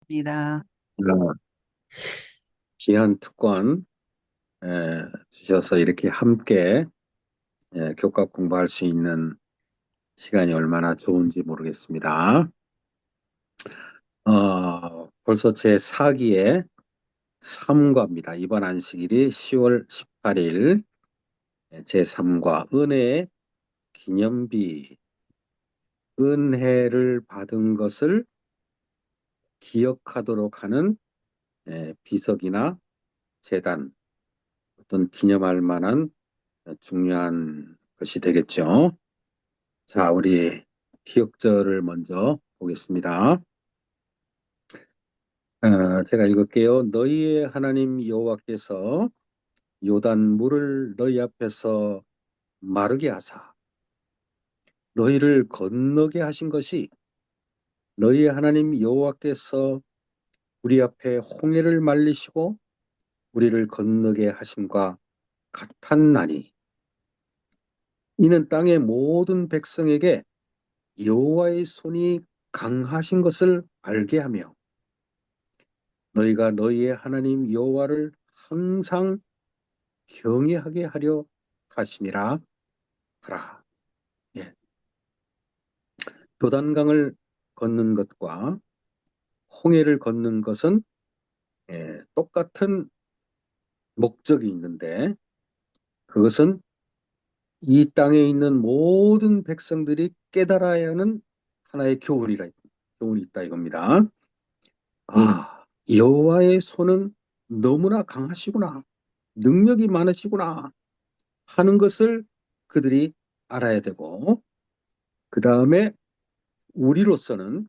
반갑습니다. 어, 귀한 특권 주셔서 이렇게 함께 교과 공부할 수 있는 시간이 얼마나 좋은지 모르겠습니다. 벌써 제 4기의 3과입니다. 이번 안식일이 10월 18일 제 3과 은혜의 기념비, 은혜를 받은 것을 기억하도록 하는 비석이나 제단, 어떤 기념할 만한 중요한 것이 되겠죠. 자, 우리 기억절을 먼저 보겠습니다. 제가 읽을게요. 너희의 하나님 여호와께서 요단 물을 너희 앞에서 마르게 하사 너희를 건너게 하신 것이 너희의 하나님 여호와께서 우리 앞에 홍해를 말리시고 우리를 건너게 하심과 같았나니 이는 땅의 모든 백성에게 여호와의 손이 강하신 것을 알게 하며 너희가 너희의 하나님 여호와를 항상 경외하게 하려 하심이라 하라. 예. 요단강을 걷는 것과 홍해를 걷는 것은 똑같은 목적이 있는데 그것은 이 땅에 있는 모든 백성들이 깨달아야 하는 하나의 교훈이 있다 이겁니다. 아, 여호와의 손은 너무나 강하시구나. 능력이 많으시구나 하는 것을 그들이 알아야 되고 그 다음에 우리로서는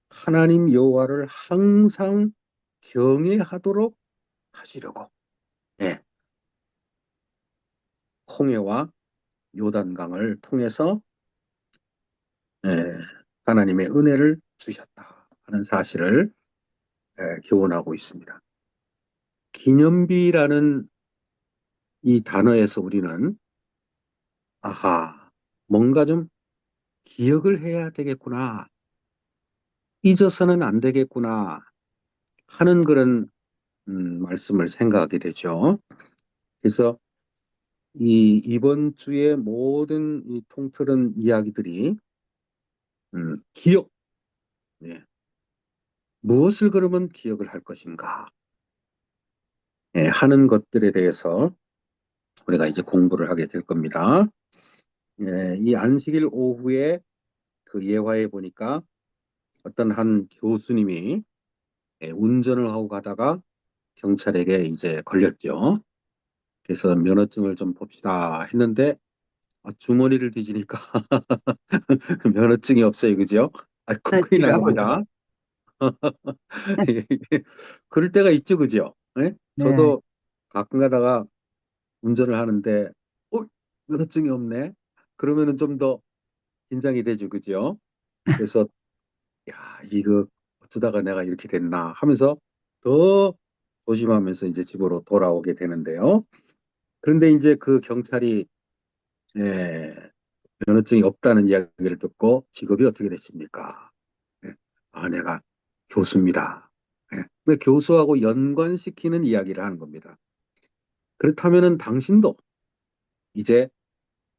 하나님 여호와를 항상 경외하도록 하시려고 예, 홍해와 요단강을 통해서 예, 하나님의 은혜를 주셨다 하는 사실을 교훈하고 있습니다. 기념비라는 이 단어에서 우리는 아하, 뭔가 좀 기억을 해야 되겠구나, 잊어서는 안 되겠구나 하는 그런 말씀을 생각하게 되죠. 그래서 이번 주의 모든 이 통틀은 이야기들이 기억, 예, 무엇을 그러면 기억을 할 것인가 하는 것들에 대해서 우리가 이제 공부를 하게 될 겁니다. 이 안식일 오후에 그 예화에 보니까 어떤 한 교수님이 운전을 하고 가다가 경찰에게 이제 걸렸죠. 그래서 면허증을 좀 봅시다 했는데 주머니를 뒤지니까 면허증이 없어요, 그죠? 아이고, 큰일 난 제가 겁니다. 그럴 때가 있죠, 그죠? 예? 네. 저도 가끔 가다가 운전을 하는데, 면허증이 없네? 그러면은 좀 더 긴장이 되죠, 그죠? 그래서, 야, 이거 어쩌다가 내가 이렇게 됐나 하면서 더 조심하면서 이제 집으로 돌아오게 되는데요. 그런데 이제 그 경찰이, 예, 면허증이 없다는 이야기를 듣고 직업이 어떻게 되십니까? 예, 내가 교수입니다. 예, 근데 교수하고 연관시키는 이야기를 하는 겁니다. 그렇다면은 당신도 이제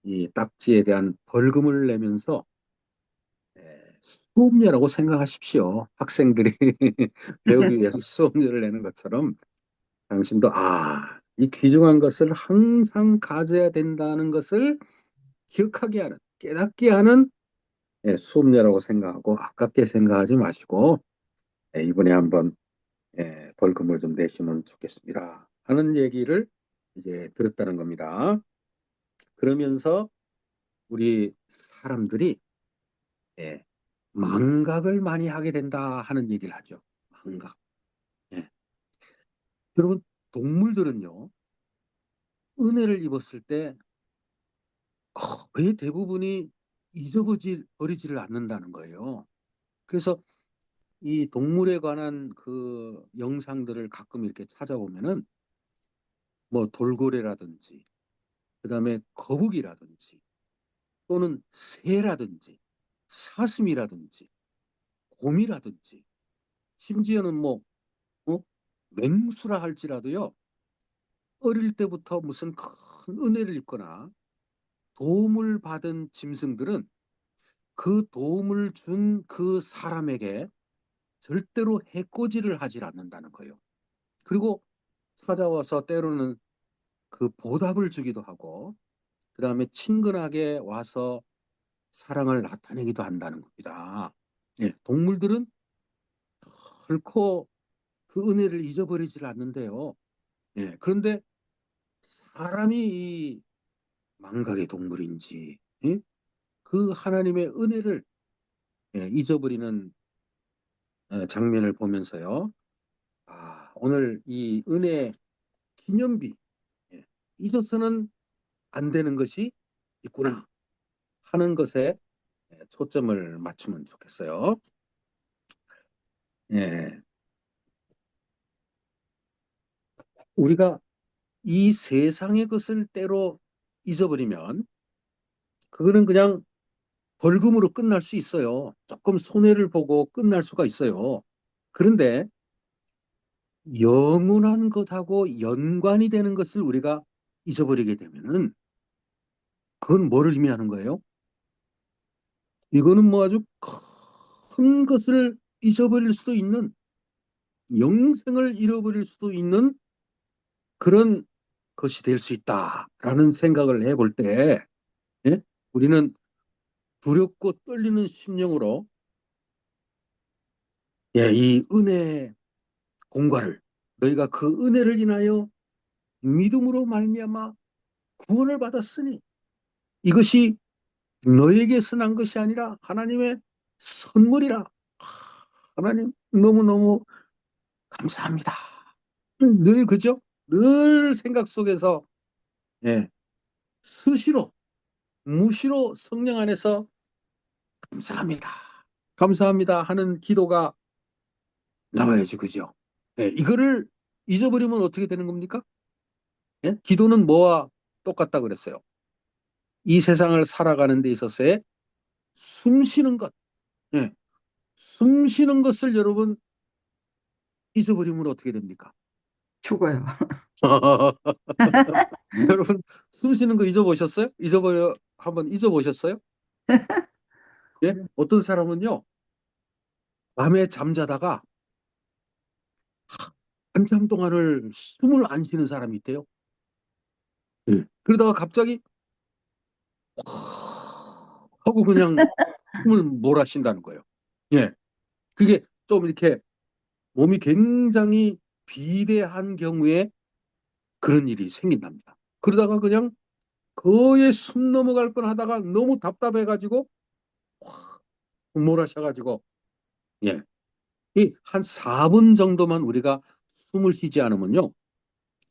이 딱지에 대한 벌금을 내면서 수업료라고 생각하십시오. 학생들이 배우기 위해서 수업료를 내는 것처럼 당신도 이 귀중한 것을 항상 가져야 된다는 것을 기억하게 하는, 깨닫게 하는 수업료라고 생각하고 아깝게 생각하지 마시고 이번에 한번 벌금을 좀 내시면 좋겠습니다. 하는 얘기를 이제 들었다는 겁니다. 그러면서 우리 사람들이 예, 망각을 많이 하게 된다 하는 얘기를 하죠. 망각. 예. 여러분, 동물들은요, 은혜를 입었을 때 거의 대부분이 버리지를 않는다는 거예요. 그래서 이 동물에 관한 그 영상들을 가끔 이렇게 찾아보면은 뭐 돌고래라든지, 그다음에 거북이라든지, 또는 새라든지, 사슴이라든지, 곰이라든지, 심지어는 뭐, 어? 맹수라 할지라도요, 어릴 때부터 무슨 큰 은혜를 입거나 도움을 받은 짐승들은 그 도움을 준 그 사람에게 절대로 해코지를 하질 않는다는 거예요. 그리고 찾아와서 때로는 그 보답을 주기도 하고, 그 다음에 친근하게 와서 사랑을 나타내기도 한다는 겁니다. 예, 동물들은 결코 그 은혜를 잊어버리질 않는데요. 예, 그런데 사람이 이 망각의 동물인지, 예? 그 하나님의 은혜를 잊어버리는 장면을 보면서요. 아, 오늘 이 은혜 기념비, 예, 잊어서는 안 되는 것이 있구나 하는 것에 초점을 맞추면 좋겠어요. 예, 우리가 이 세상의 것을 때로 잊어버리면 그거는 그냥 벌금으로 끝날 수 있어요. 조금 손해를 보고 끝날 수가 있어요. 그런데 영원한 것하고 연관이 되는 것을 우리가 잊어버리게 되면은 그건 뭐를 의미하는 거예요? 이거는 뭐 아주 큰 것을 잊어버릴 수도 있는, 영생을 잃어버릴 수도 있는 그런 것이 될 수 있다라는 생각을 해볼 때, 예? 우리는 두렵고 떨리는 심령으로 이 은혜 공과를, 너희가 그 은혜를 인하여 믿음으로 말미암아 구원을 받았으니 이것이 너에게서 난 것이 아니라 하나님의 선물이라. 하나님 너무너무 감사합니다. 늘 그죠? 늘 생각 속에서 예, 수시로 무시로 성령 안에서 감사합니다. 감사합니다 하는 기도가 나와야지 그죠? 예, 이거를 잊어버리면 어떻게 되는 겁니까? 예? 기도는 뭐와 똑같다 그랬어요? 이 세상을 살아가는 데 있어서의 숨 쉬는 것. 예, 숨 쉬는 것을 여러분 잊어버리면 어떻게 됩니까? 죽어요. 여러분 숨 쉬는 거 잊어보셨어요? 한번 잊어보셨어요? 예? 어떤 사람은요, 밤에 잠자다가 한참 동안을 숨을 안 쉬는 사람이 있대요. 예. 그러다가 갑자기 하고 그냥 숨을 몰아쉰다는 거예요. 예. 그게 좀 이렇게 몸이 굉장히 비대한 경우에 그런 일이 생긴답니다. 그러다가 그냥 거의 숨 넘어갈 뻔 하다가 너무 답답해가지고 몰아셔가지고 예. 이 한 4분 정도만 우리가 숨을 쉬지 않으면요.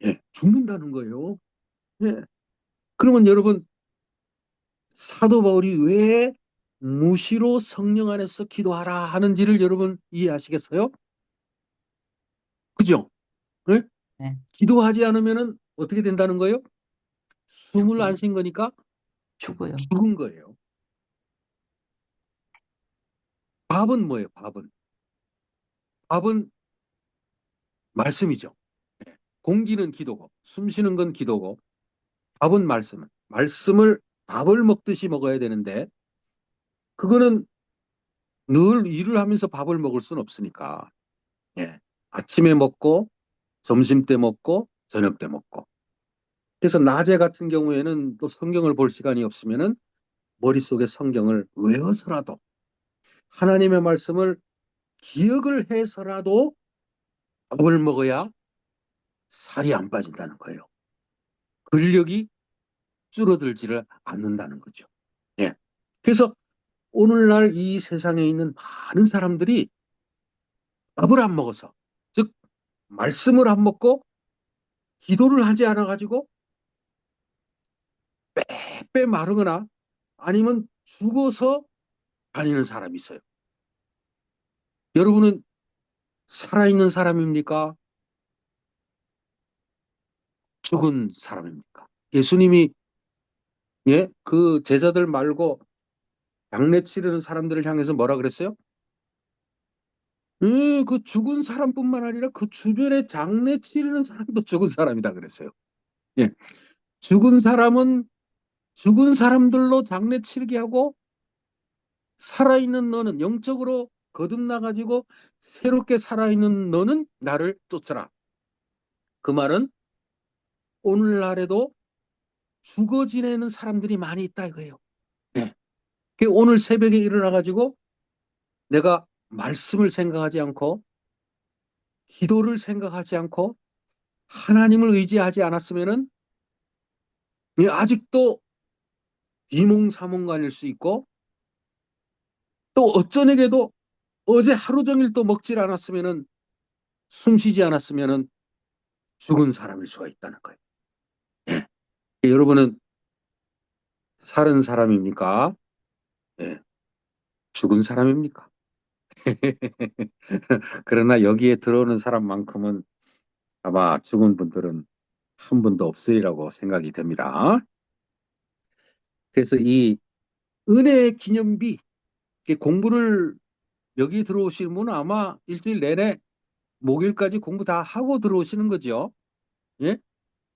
예, 죽는다는 거예요. 예. 그러면 여러분 사도 바울이 왜 무시로 성령 안에서 기도하라 하는지를 여러분 이해하시겠어요? 그죠? 예? 네, 기도하지 않으면은 어떻게 된다는 거예요? 숨을 죽어요. 안 쉰 거니까 죽어요. 죽은 거예요. 밥은 뭐예요? 밥은 말씀이죠. 예. 공기는 기도고, 숨 쉬는 건 기도고, 밥은 말씀을 밥을 먹듯이 먹어야 되는데, 그거는 늘 일을 하면서 밥을 먹을 수는 없으니까, 예. 아침에 먹고, 점심 때 먹고, 저녁 때 먹고. 그래서 낮에 같은 경우에는 또 성경을 볼 시간이 없으면은 머릿속에 성경을 외워서라도 하나님의 말씀을 기억을 해서라도 밥을 먹어야 살이 안 빠진다는 거예요. 근력이 줄어들지를 않는다는 거죠. 예. 그래서 오늘날 이 세상에 있는 많은 사람들이 밥을 안 먹어서, 즉 말씀을 안 먹고 기도를 하지 않아 가지고 빼빼 마르거나 아니면 죽어서 다니는 사람이 있어요. 여러분은 살아있는 사람입니까? 죽은 사람입니까? 예수님이 그 제자들 말고 장례 치르는 사람들을 향해서 뭐라 그랬어요? 그 죽은 사람뿐만 아니라 그 주변에 장례 치르는 사람도 죽은 사람이다 그랬어요. 예. 죽은 사람은 죽은 사람들로 장례 치르게 하고 살아있는 너는 영적으로 거듭나가지고 새롭게 살아있는 너는 나를 쫓아라. 그 말은 오늘날에도 죽어 지내는 사람들이 많이 있다 이거예요. 예. 오늘 새벽에 일어나가지고 내가 말씀을 생각하지 않고 기도를 생각하지 않고 하나님을 의지하지 않았으면은 아직도 비몽사몽간일 수 있고 또 어쩌내게도 어제 하루 종일 또 먹질 않았으면은 숨 쉬지 않았으면은 죽은 사람일 수가 있다는 거예요. 예. 여러분은 살은 사람입니까? 예. 죽은 사람입니까? 그러나 여기에 들어오는 사람만큼은 아마 죽은 분들은 한 분도 없으리라고 생각이 됩니다. 그래서 이 은혜의 기념비, 공부를 여기 들어오시는 분은 아마 일주일 내내 목요일까지 공부 다 하고 들어오시는 거죠. 예?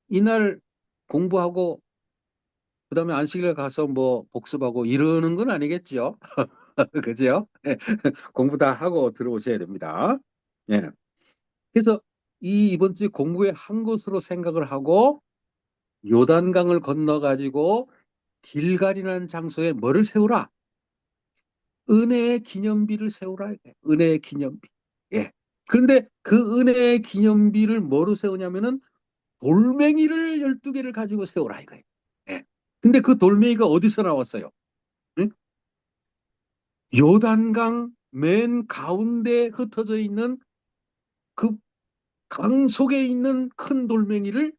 이날 공부하고 그다음에 안식일 가서 뭐 복습하고 이러는 건 아니겠죠. 그죠? 예. 공부 다 하고 들어오셔야 됩니다. 예. 그래서 이번 주에 공부의 한 것으로 생각을 하고 요단강을 건너가지고 길갈이라는 장소에 뭐를 세우라? 은혜의 기념비를 세우라. 은혜의 기념비. 예. 그런데 그 은혜의 기념비를 뭐로 세우냐면은 돌멩이를 12개를 가지고 세우라 이거예요. 예. 근데 그 돌멩이가 어디서 나왔어요? 응? 요단강 맨 가운데 흩어져 있는 그 강 속에 있는 큰 돌멩이를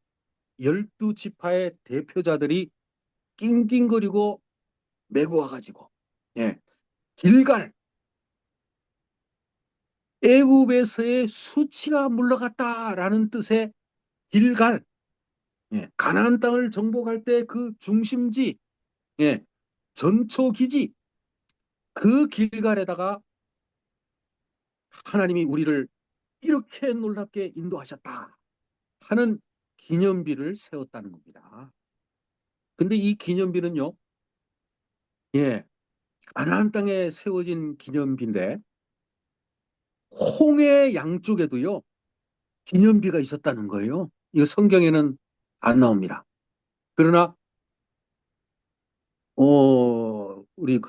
12지파의 대표자들이 낑낑거리고 메고 와가지고 예. 길갈 애굽에서의 수치가 물러갔다라는 뜻의 길갈 예. 가나안 땅을 정복할 때 그 중심지 예. 전초기지 그 길갈에다가 하나님이 우리를 이렇게 놀랍게 인도하셨다 하는 기념비를 세웠다는 겁니다. 근데 이 기념비는요, 예, 가나안 땅에 세워진 기념비인데 홍해 양쪽에도요 기념비가 있었다는 거예요. 이거 성경에는 안 나옵니다. 그러나 우리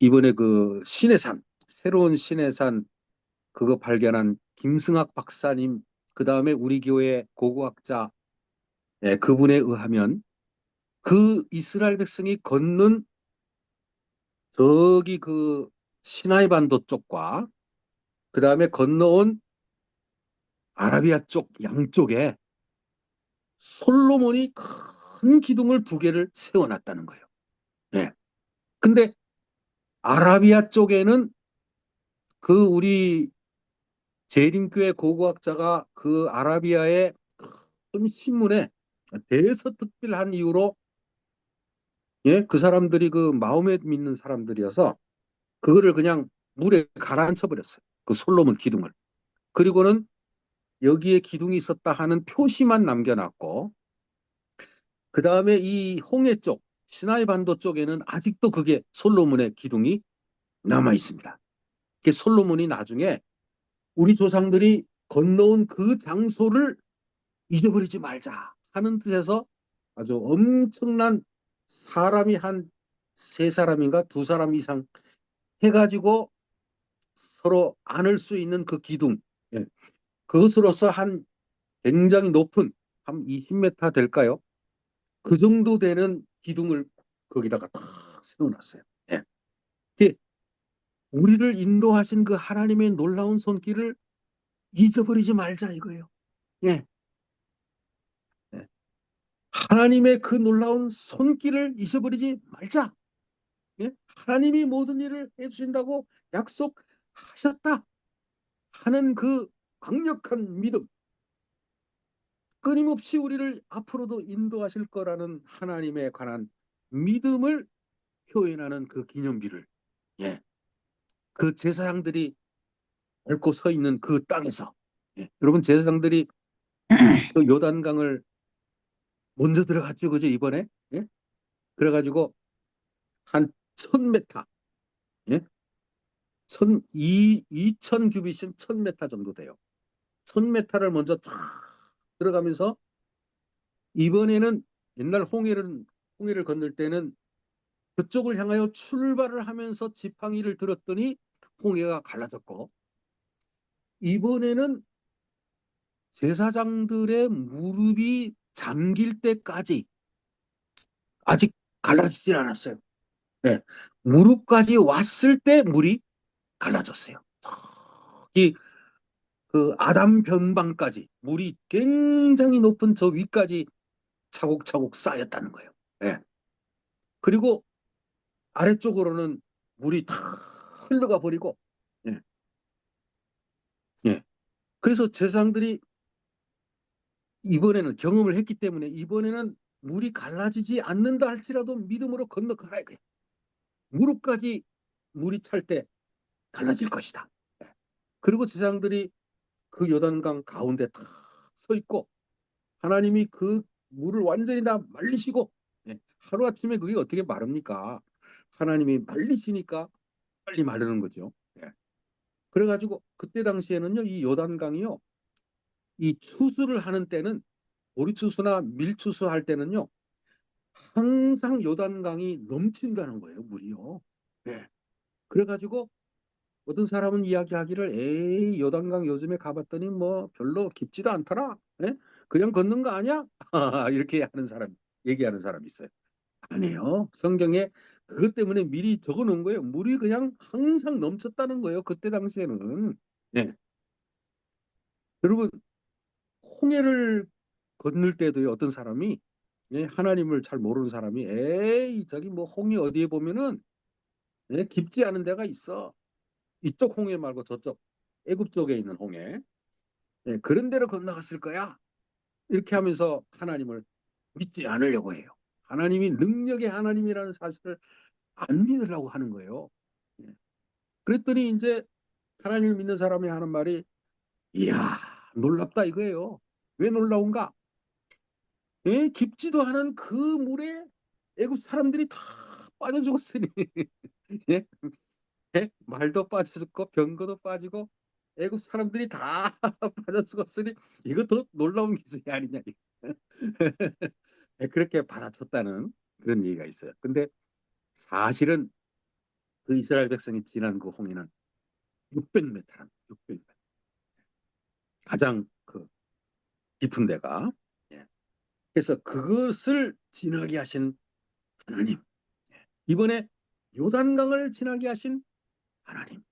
이번에 그 신해산 새로운 신해산 그거 발견한 김승학 박사님 그 다음에 우리 교회 고고학자 예, 그분에 의하면 그 이스라엘 백성이 걷는 저기 그 시나이 반도 쪽과 그 다음에 건너온 아라비아 쪽 양쪽에 솔로몬이 큰 기둥을 2개를 세워놨다는 거예요. 예. 근데 아라비아 쪽에는 그 우리 재림교회 고고학자가 그 아라비아의 큰 신문에 대서특필한 이유로 예, 그 사람들이 그 마호멧 믿는 사람들이어서 그거를 그냥 물에 가라앉혀 버렸어요. 그 솔로몬 기둥을. 그리고는 여기에 기둥이 있었다 하는 표시만 남겨놨고 그 다음에 이 홍해 쪽 시나이 반도 쪽에는 아직도 그게 솔로몬의 기둥이 남아 있습니다. 솔로몬이 나중에 우리 조상들이 건너온 그 장소를 잊어버리지 말자 하는 뜻에서 아주 엄청난 사람이 한 3사람인가 2사람 이상 해가지고 서로 안을 수 있는 그 기둥 예. 그것으로서 한 굉장히 높은 한 20m 될까요? 그 정도 되는 기둥을 거기다가 탁 세워놨어요. 예. 우리를 인도하신 그 하나님의 놀라운 손길을 잊어버리지 말자 이거예요. 예. 예. 하나님의 그 놀라운 손길을 잊어버리지 말자. 예? 하나님이 모든 일을 해주신다고 약속하셨다 하는 그 강력한 믿음, 끊임없이 우리를 앞으로도 인도하실 거라는 하나님에 관한 믿음을 표현하는 그 기념비를 예, 그 제사장들이 밟고 서 있는 그 땅에서, 여러분 제사장들이 그 요단강을 먼저 들어갔죠, 그죠, 이번에? 예? 그래가지고 한 1000m, 예? 2000 규빗인 1000m 정도 돼요. 1000m를 먼저 쫙 들어가면서 이번에는 옛날 홍해를 건널 때는 그쪽을 향하여 출발을 하면서 지팡이를 들었더니 홍해가 갈라졌고, 이번에는 제사장들의 무릎이 잠길 때까지 아직 갈라지질 않았어요. 네. 무릎까지 왔을 때 물이 갈라졌어요. 이 그 아담 변방까지 물이 굉장히 높은 저 위까지 차곡차곡 쌓였다는 거예요. 네. 그리고 아래쪽으로는 물이 다 흘러가 버리고, 예, 예. 그래서 제사장들이 이번에는 경험을 했기 때문에 이번에는 물이 갈라지지 않는다 할지라도 믿음으로 건너가라 이거예요. 무릎까지 물이 찰 때 갈라질 것이다. 예. 그리고 제사장들이 그 요단강 가운데 탁 서 있고 하나님이 그 물을 완전히 다 말리시고, 하루아침에 그게 어떻게 마릅니까? 하나님이 말리시니까 빨리 마르는 거죠. 예. 그래가지고 그때 당시에는요, 이 요단강이요, 이 추수를 하는 때는 보리추수나 밀추수 할 때는요, 항상 요단강이 넘친다는 거예요, 물이요. 예. 그래가지고 어떤 사람은 이야기하기를, 에이, 요단강 요즘에 가봤더니 뭐 별로 깊지도 않더라. 예? 그냥 걷는 거 아니야? 이렇게 하는 사람, 얘기하는 사람이 있어요. 아니에요. 성경에 그것 때문에 미리 적어 놓은 거예요. 물이 그냥 항상 넘쳤다는 거예요. 그때 당시에는. 예. 여러분, 홍해를 건널 때도요, 어떤 사람이, 하나님을 잘 모르는 사람이, 에이, 저기 뭐 홍해 어디에 보면은, 깊지 않은 데가 있어. 이쪽 홍해 말고 저쪽 애굽 쪽에 있는 홍해. 그런 데로 건너갔을 거야. 이렇게 하면서 하나님을 믿지 않으려고 해요. 하나님이 능력의 하나님이라는 사실을 안 믿으려고 하는 거예요. 예. 그랬더니 이제 하나님을 믿는 사람이 하는 말이, 이야, 놀랍다 이거예요. 왜 놀라운가? 깊지도 않은 그 물에 애굽 사람들이 다 빠져 죽었으니, 예? 말도 빠져 죽고 병거도 빠지고 애굽 사람들이 다 빠져 죽었으니 이거 더 놀라운 기술이 아니냐. 그렇게 받아쳤다는 그런 얘기가 있어요. 근데 사실은 그 이스라엘 백성이 지난 그 홍해는 600m랍니다. 600m. 가장 그 깊은 데가. 예. 그래서 그것을 지나게 하신 하나님. 예. 이번에 요단강을 지나게 하신 하나님.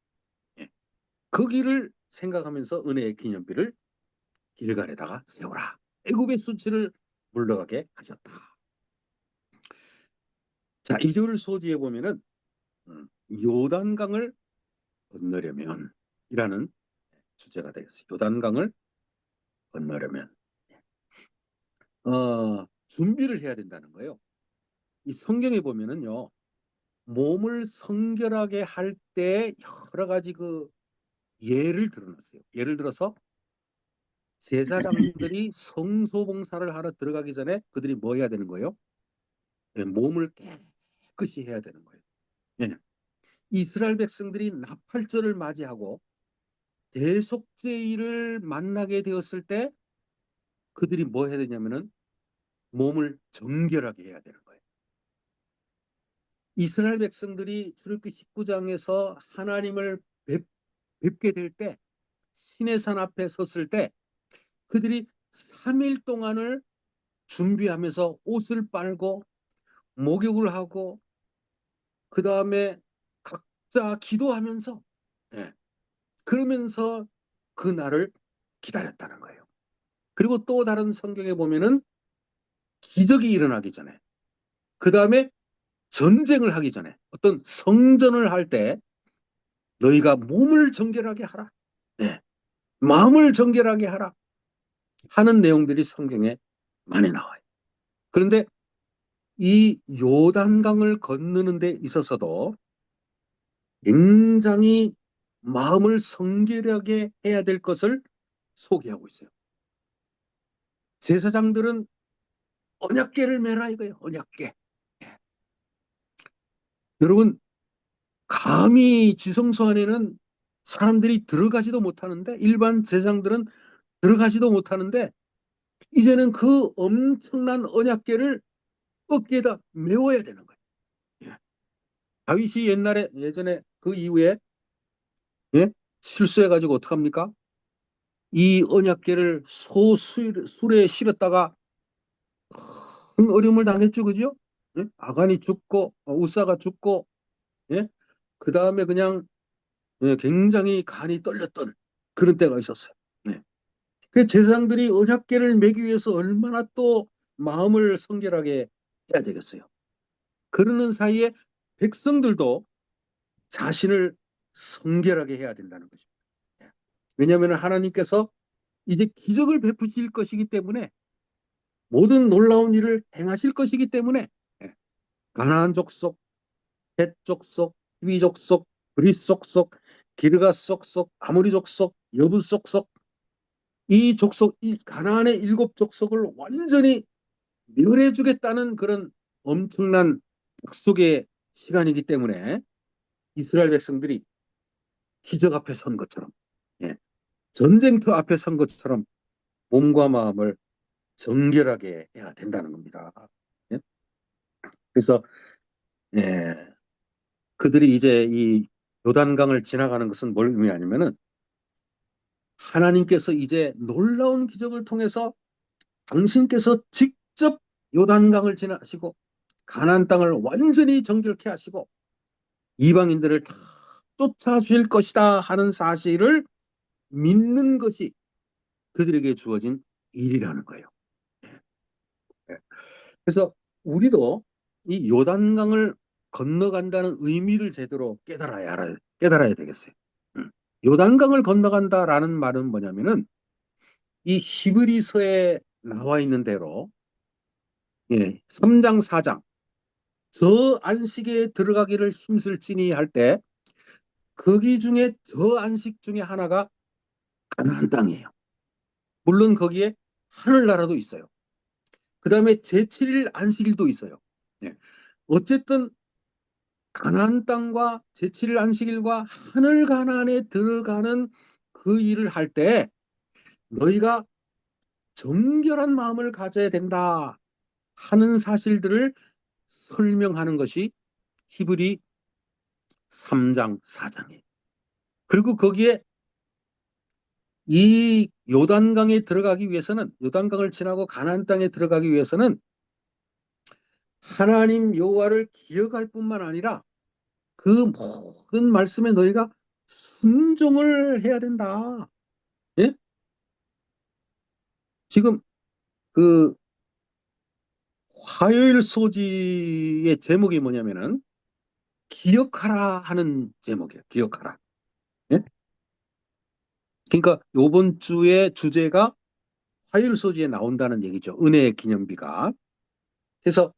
예. 그 길을 생각하면서 은혜의 기념비를 길갈에다가 세우라. 애굽의 수치를 물러가게 하셨다. 자, 일요일 소지에 보면은 요단강을 건너려면 이라는 주제가 되겠어요. 요단강을 건너려면 준비를 해야 된다는 거예요. 이 성경에 보면은요, 몸을 성결하게 할 때 여러 가지 그 예를 들어놨어요. 예를 들어서 제사장들이 성소봉사를 하러 들어가기 전에 그들이 뭐 해야 되는 거예요? 몸을 깨끗이 해야 되는 거예요. 예. 이스라엘 백성들이 나팔절을 맞이하고 대속죄일을 만나게 되었을 때 그들이 뭐 해야 되냐면은 몸을 정결하게 해야 되는 거예요. 이스라엘 백성들이 출애굽기 19장에서 하나님을 뵙게 될 때, 시내산 앞에 섰을 때 그들이 3일 동안을 준비하면서 옷을 빨고 목욕을 하고 그 다음에 각자 기도하면서, 예, 그러면서 그 날을 기다렸다는 거예요. 그리고 또 다른 성경에 보면은 기적이 일어나기 전에, 그 다음에 전쟁을 하기 전에, 어떤 성전을 할 때 너희가 몸을 정결하게 하라. 네. 마음을 정결하게 하라. 하는 내용들이 성경에 많이 나와요. 그런데 이 요단강을 건너는 데 있어서도 굉장히 마음을 성결하게 해야 될 것을 소개하고 있어요. 제사장들은 언약궤를 메라 이거예요. 언약궤. 예. 여러분, 감히 지성소 안에는 사람들이 들어가지도 못하는데, 일반 제사장들은 들어가지도 못하는데, 이제는 그 엄청난 언약궤를 어깨에다 메워야 되는 거예요. 예. 다윗이 옛날에 예전에 그 이후에, 예? 실수해가지고 어떡합니까? 이 언약궤를 소술에 실었다가 큰 어려움을 당했죠, 그죠? 예? 아간이 죽고 우사가 죽고, 예? 그 다음에 그냥, 예, 굉장히 간이 떨렸던 그런 때가 있었어요. 네. 그 제사장들이 언약궤를 매기 위해서 얼마나 또 마음을 성결하게 해야 되겠어요. 그러는 사이에 백성들도 자신을 성결하게 해야 된다는 거죠. 예. 왜냐하면 하나님께서 이제 기적을 베푸실 것이기 때문에, 모든 놀라운 일을 행하실 것이기 때문에, 예, 가나안 족속, 헷 족속, 휘 족속, 브릿 족속, 기르가 족속, 아모리 족속, 여부 족속, 이 족속, 이 가나안의 7족속을 완전히 멸해주겠다는 그런 엄청난 약속의 시간이기 때문에 이스라엘 백성들이 기적 앞에 선 것처럼, 예, 전쟁터 앞에 선 것처럼 몸과 마음을 정결하게 해야 된다는 겁니다. 예? 그래서, 예, 그들이 이제 이 요단강을 지나가는 것은 뭘 의미하냐면은, 하나님께서 이제 놀라운 기적을 통해서 당신께서 직접 요단강을 지나시고 가나안 땅을 완전히 정결케 하시고 이방인들을 다 쫓아주실 것이다 하는 사실을 믿는 것이 그들에게 주어진 일이라는 거예요. 그래서 우리도 이 요단강을 건너간다는 의미를 제대로 깨달아야 되겠어요. 요단강을 건너간다라는 말은 뭐냐면은, 이 히브리서에 나와 있는 대로, 예, 3장 4장 저 안식에 들어가기를 힘쓸지니 할 때, 거기 중에 저 안식 중에 하나가 가나안 땅이에요. 물론 거기에 하늘나라도 있어요. 그 다음에 제7일 안식일도 있어요. 예. 어쨌든 가나안 땅과 제7일 안식일과 하늘 가나안에 들어가는 그 일을 할 때 너희가 정결한 마음을 가져야 된다 하는 사실들을 설명하는 것이 히브리 3장 4장이에요. 그리고 거기에 이 요단강에 들어가기 위해서는, 요단강을 지나고 가나안 땅에 들어가기 위해서는 하나님 여호와를 기억할 뿐만 아니라 그 모든 말씀에 너희가 순종을 해야 된다. 예? 지금 그 화요일 소지의 제목이 뭐냐면은 기억하라 하는 제목이에요. 기억하라. 예? 그러니까 이번 주의 주제가 화요일 소지에 나온다는 얘기죠. 은혜의 기념비가. 그래서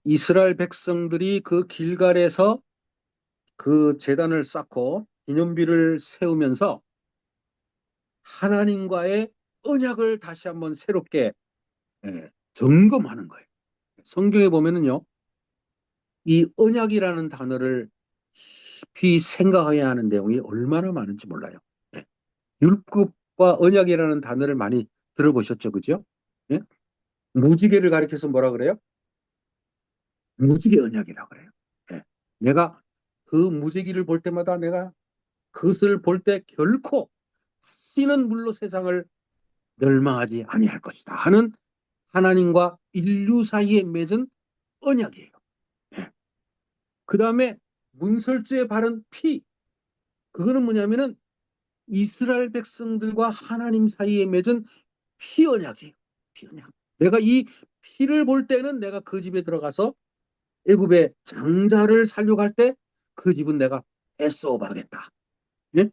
이스라엘 백성들이 그 길갈에서 그 제단을 쌓고 기념비를 세우면서 하나님과의 언약을 다시 한번 새롭게, 예, 점검하는 거예요. 성경에 보면은요, 이 언약이라는 단어를 깊이 생각해야 하는 내용이 얼마나 많은지 몰라요. 예. 율법과 언약이라는 단어를 많이 들어보셨죠, 그죠? 예? 무지개를 가리켜서 뭐라 그래요? 무지개 언약이라고 그래요. 예. 내가 그 무지개를 볼 때마다 내가 그것을 볼 때 결코 다시는 물로 세상을 멸망하지 아니할 것이다 하는 하나님과 인류 사이에 맺은 언약이에요. 예. 그 다음에 문설주에 바른 피, 그거는 뭐냐면은 이스라엘 백성들과 하나님 사이에 맺은 피 언약이에요. 피 언약. 내가 이 피를 볼 때는 내가 그 집에 들어가서 애굽의 장자를 살려갈 때 그 집은 내가 애써오바겠다. 예?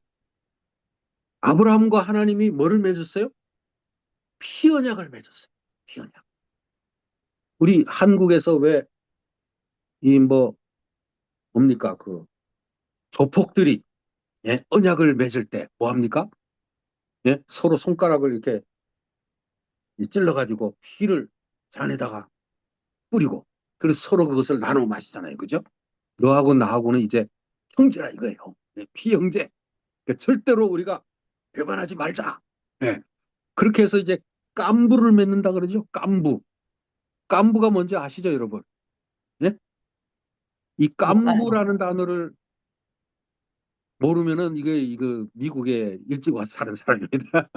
아브라함과 하나님이 뭐를 맺었어요? 피 언약을 맺었어요. 피 언약. 우리 한국에서 왜 이 뭐 뭡니까 그 조폭들이 예, 언약을 맺을 때 뭐 합니까? 예, 서로 손가락을 이렇게 찔러가지고 피를 잔에다가 뿌리고 그래서 서로 그것을 나눠 마시잖아요. 그죠? 너하고 나하고는 이제 형제라 이거예요. 예, 피형제. 그러니까 절대로 우리가 배반하지 말자. 예, 그렇게 해서 이제 깐부를 맺는다 그러죠. 깐부. 깐부가 뭔지 아시죠, 여러분? 예? 이 몰라요. 깐부라는 단어를 모르면은 이게 이거 미국에 일찍 와서 사는 사람입니다.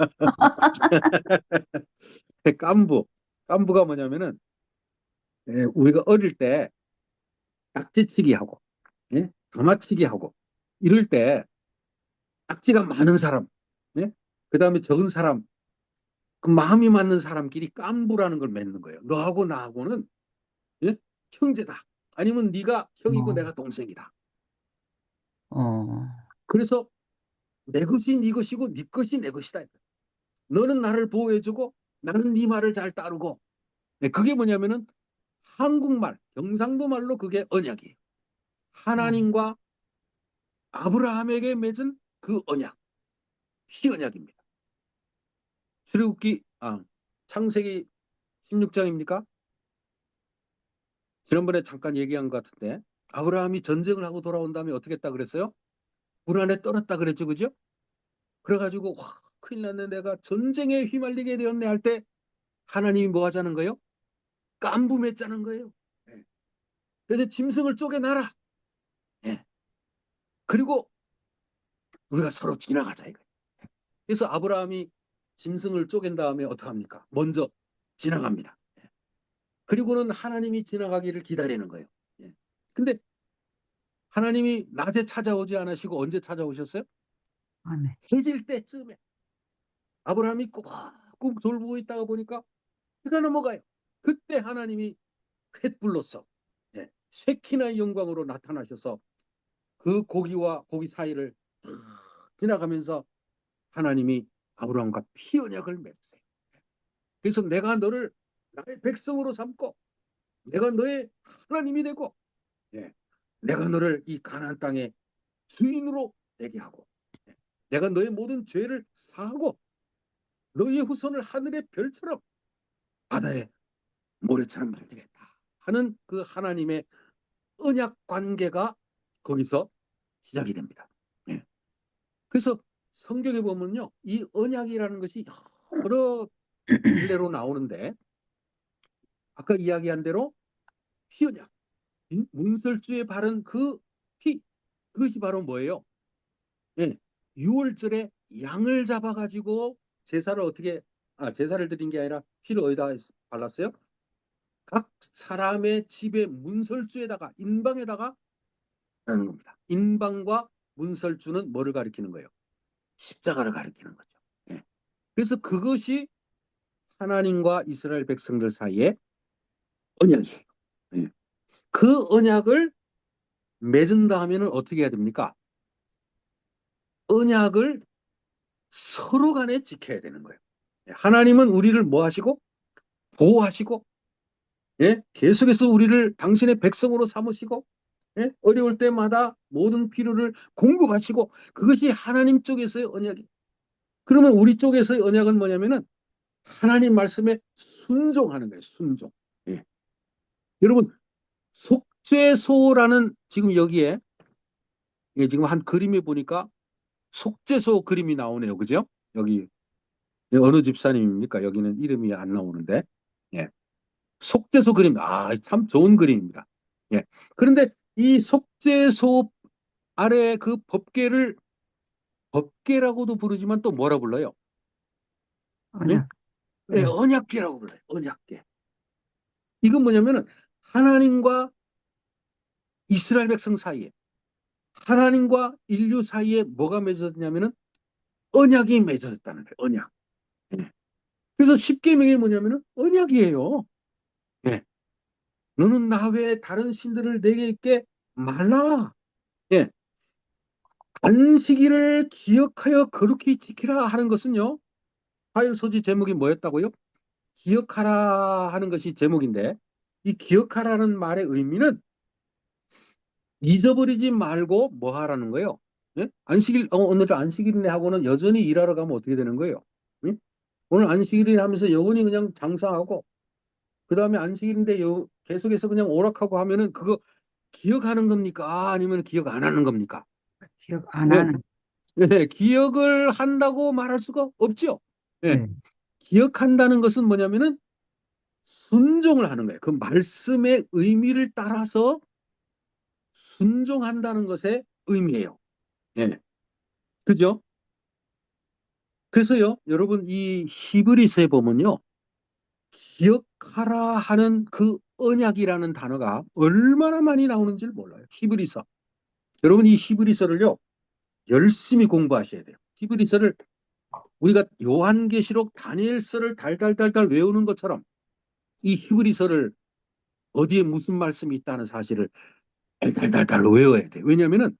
깐부. 깐부가 뭐냐면은 예, 우리가 어릴 때 딱지치기 하고 예? 가마치기 하고 이럴 때 딱지가 많은 사람, 예? 그다음에 적은 사람, 그 마음이 맞는 사람끼리 깐부라는 걸 맺는 거예요. 너하고 나하고는 예? 형제다. 아니면 네가 형이고 어, 내가 동생이다. 어, 그래서 내 것이 네 것이고 네 것이 내 것이다. 너는 나를 보호해주고 나는 네 말을 잘 따르고 네, 그게 뭐냐면은 한국말, 경상도 말로 그게 언약이에요. 어, 하나님과 아브라함에게 맺은 그 언약, 희언약입니다. 출애굽기 창세기 16장입니까? 지난번에 잠깐 얘기한 것 같은데 아브라함이 전쟁을 하고 돌아온 다음에 어떻게 했다 그랬어요? 불안에 떨었다 그랬죠, 그죠? 그래가지고 와, 큰일 났네 내가 전쟁에 휘말리게 되었네 할 때 하나님이 뭐 하자는 거예요? 깐부 맺자는 거예요. 예. 그래서 짐승을 쪼개놔라. 예. 그리고 우리가 서로 지나가자 이거예요. 그래서 아브라함이 짐승을 쪼갠 다음에 어떻게 합니까? 먼저 지나갑니다. 예. 그리고는 하나님이 지나가기를 기다리는 거예요. 예. 근데 하나님이 낮에 찾아오지 않으시고 언제 찾아오셨어요? 아멘. 해질 때쯤에 아브라함이 꾹꾹 돌보고 있다가 보니까 해가 넘어가요. 그때 하나님이 횃불로서 예, 쉐키나의 영광으로 나타나셔서 그 고기와 고기 사이를 지나가면서 하나님이 아브라함과 피언약을 맺으세요. 그래서 내가 너를 나의 백성으로 삼고 내가 너의 하나님이 되고 예, 내가 너를 이 가나안 땅의 주인으로 되게 하고 예, 내가 너의 모든 죄를 사하고 너의 후손을 하늘의 별처럼 바다의 모래처럼 만들겠다 하는 그 하나님의 언약 관계가 거기서 시작이 됩니다. 예. 그래서 성경에 보면요, 이 언약이라는 것이 여러 갈래로 나오는데 아까 이야기한 대로 피언약, 문설주에 바른 그 피, 그것이 바로 뭐예요? 예, 6월절에 양을 잡아가지고 제사를 어떻게 제사를 드린 게 아니라 피를 어디다 발랐어요? 각 사람의 집의 문설주에다가 인방에다가 하는 겁니다. 인방과 문설주는 뭐를 가리키는 거예요? 십자가를 가리키는 거죠. 예. 그래서 그것이 하나님과 이스라엘 백성들 사이에 언약이에요. 예. 그 언약을 맺은다 하면은 어떻게 해야 됩니까? 언약을 서로 간에 지켜야 되는 거예요. 예. 하나님은 우리를 뭐 하시고? 보호하시고, 예? 계속해서 우리를 당신의 백성으로 삼으시고, 예? 어려울 때마다 모든 필요를 공급하시고, 그것이 하나님 쪽에서의 언약이에요. 그러면 우리 쪽에서의 언약은 뭐냐면은 하나님 말씀에 순종하는 거예요. 순종. 예. 여러분 속죄소라는 지금 여기에 지금 한 그림에 보니까 속죄소 그림이 나오네요. 그죠? 여기 어느 집사님입니까? 여기는 이름이 안 나오는데. 예. 속죄소 그림. 참 좋은 그림입니다. 예. 그런데 이 속죄소 아래 그 법궤를 법궤라고도 부르지만 또 뭐라 불러요? 예? 언약. 예, 예. 언약궤라고 불러요. 언약궤. 이건 뭐냐면은 하나님과 이스라엘 백성 사이에 하나님과 인류 사이에 뭐가 맺어졌냐면은 언약이 맺어졌다는 거예요. 언약. 예. 그래서 십계명이 뭐냐면은 언약이에요. 예. 너는 나 외에 다른 신들을 내게 있게 말라. 예. 안식일을 기억하여 거룩히 지키라 하는 것은요. 파일 소지 제목이 뭐였다고요? 기억하라 하는 것이 제목인데 이 기억하라는 말의 의미는 잊어버리지 말고 뭐 하라는 거예요? 예? 안식일, 오늘 안식일이네 하고는 여전히 일하러 가면 어떻게 되는 거예요? 예? 오늘 안식일이네 하면서 영원히 그냥 장사하고, 그 다음에 안식일인데 계속해서 그냥 오락하고 하면은 그거 기억하는 겁니까? 아니면 기억 안 하는 겁니까? 기억 안 예, 하는. 예, 기억을 한다고 말할 수가 없죠. 예, 네. 기억한다는 것은 뭐냐면은 순종을 하는 거예요. 그 말씀의 의미를 따라서 순종한다는 것의 의미예요. 예, 그죠? 그래서요, 여러분, 이 히브리서에 보면요, 기억하라 하는 그 언약이라는 단어가 얼마나 많이 나오는지를 몰라요. 히브리서. 여러분, 이 히브리서를요, 열심히 공부하셔야 돼요. 히브리서를 우리가 요한계시록, 다니엘서를 달달달달 외우는 것처럼 이 히브리서를 어디에 무슨 말씀이 있다는 사실을 달달달달 외워야 돼요. 왜냐하면은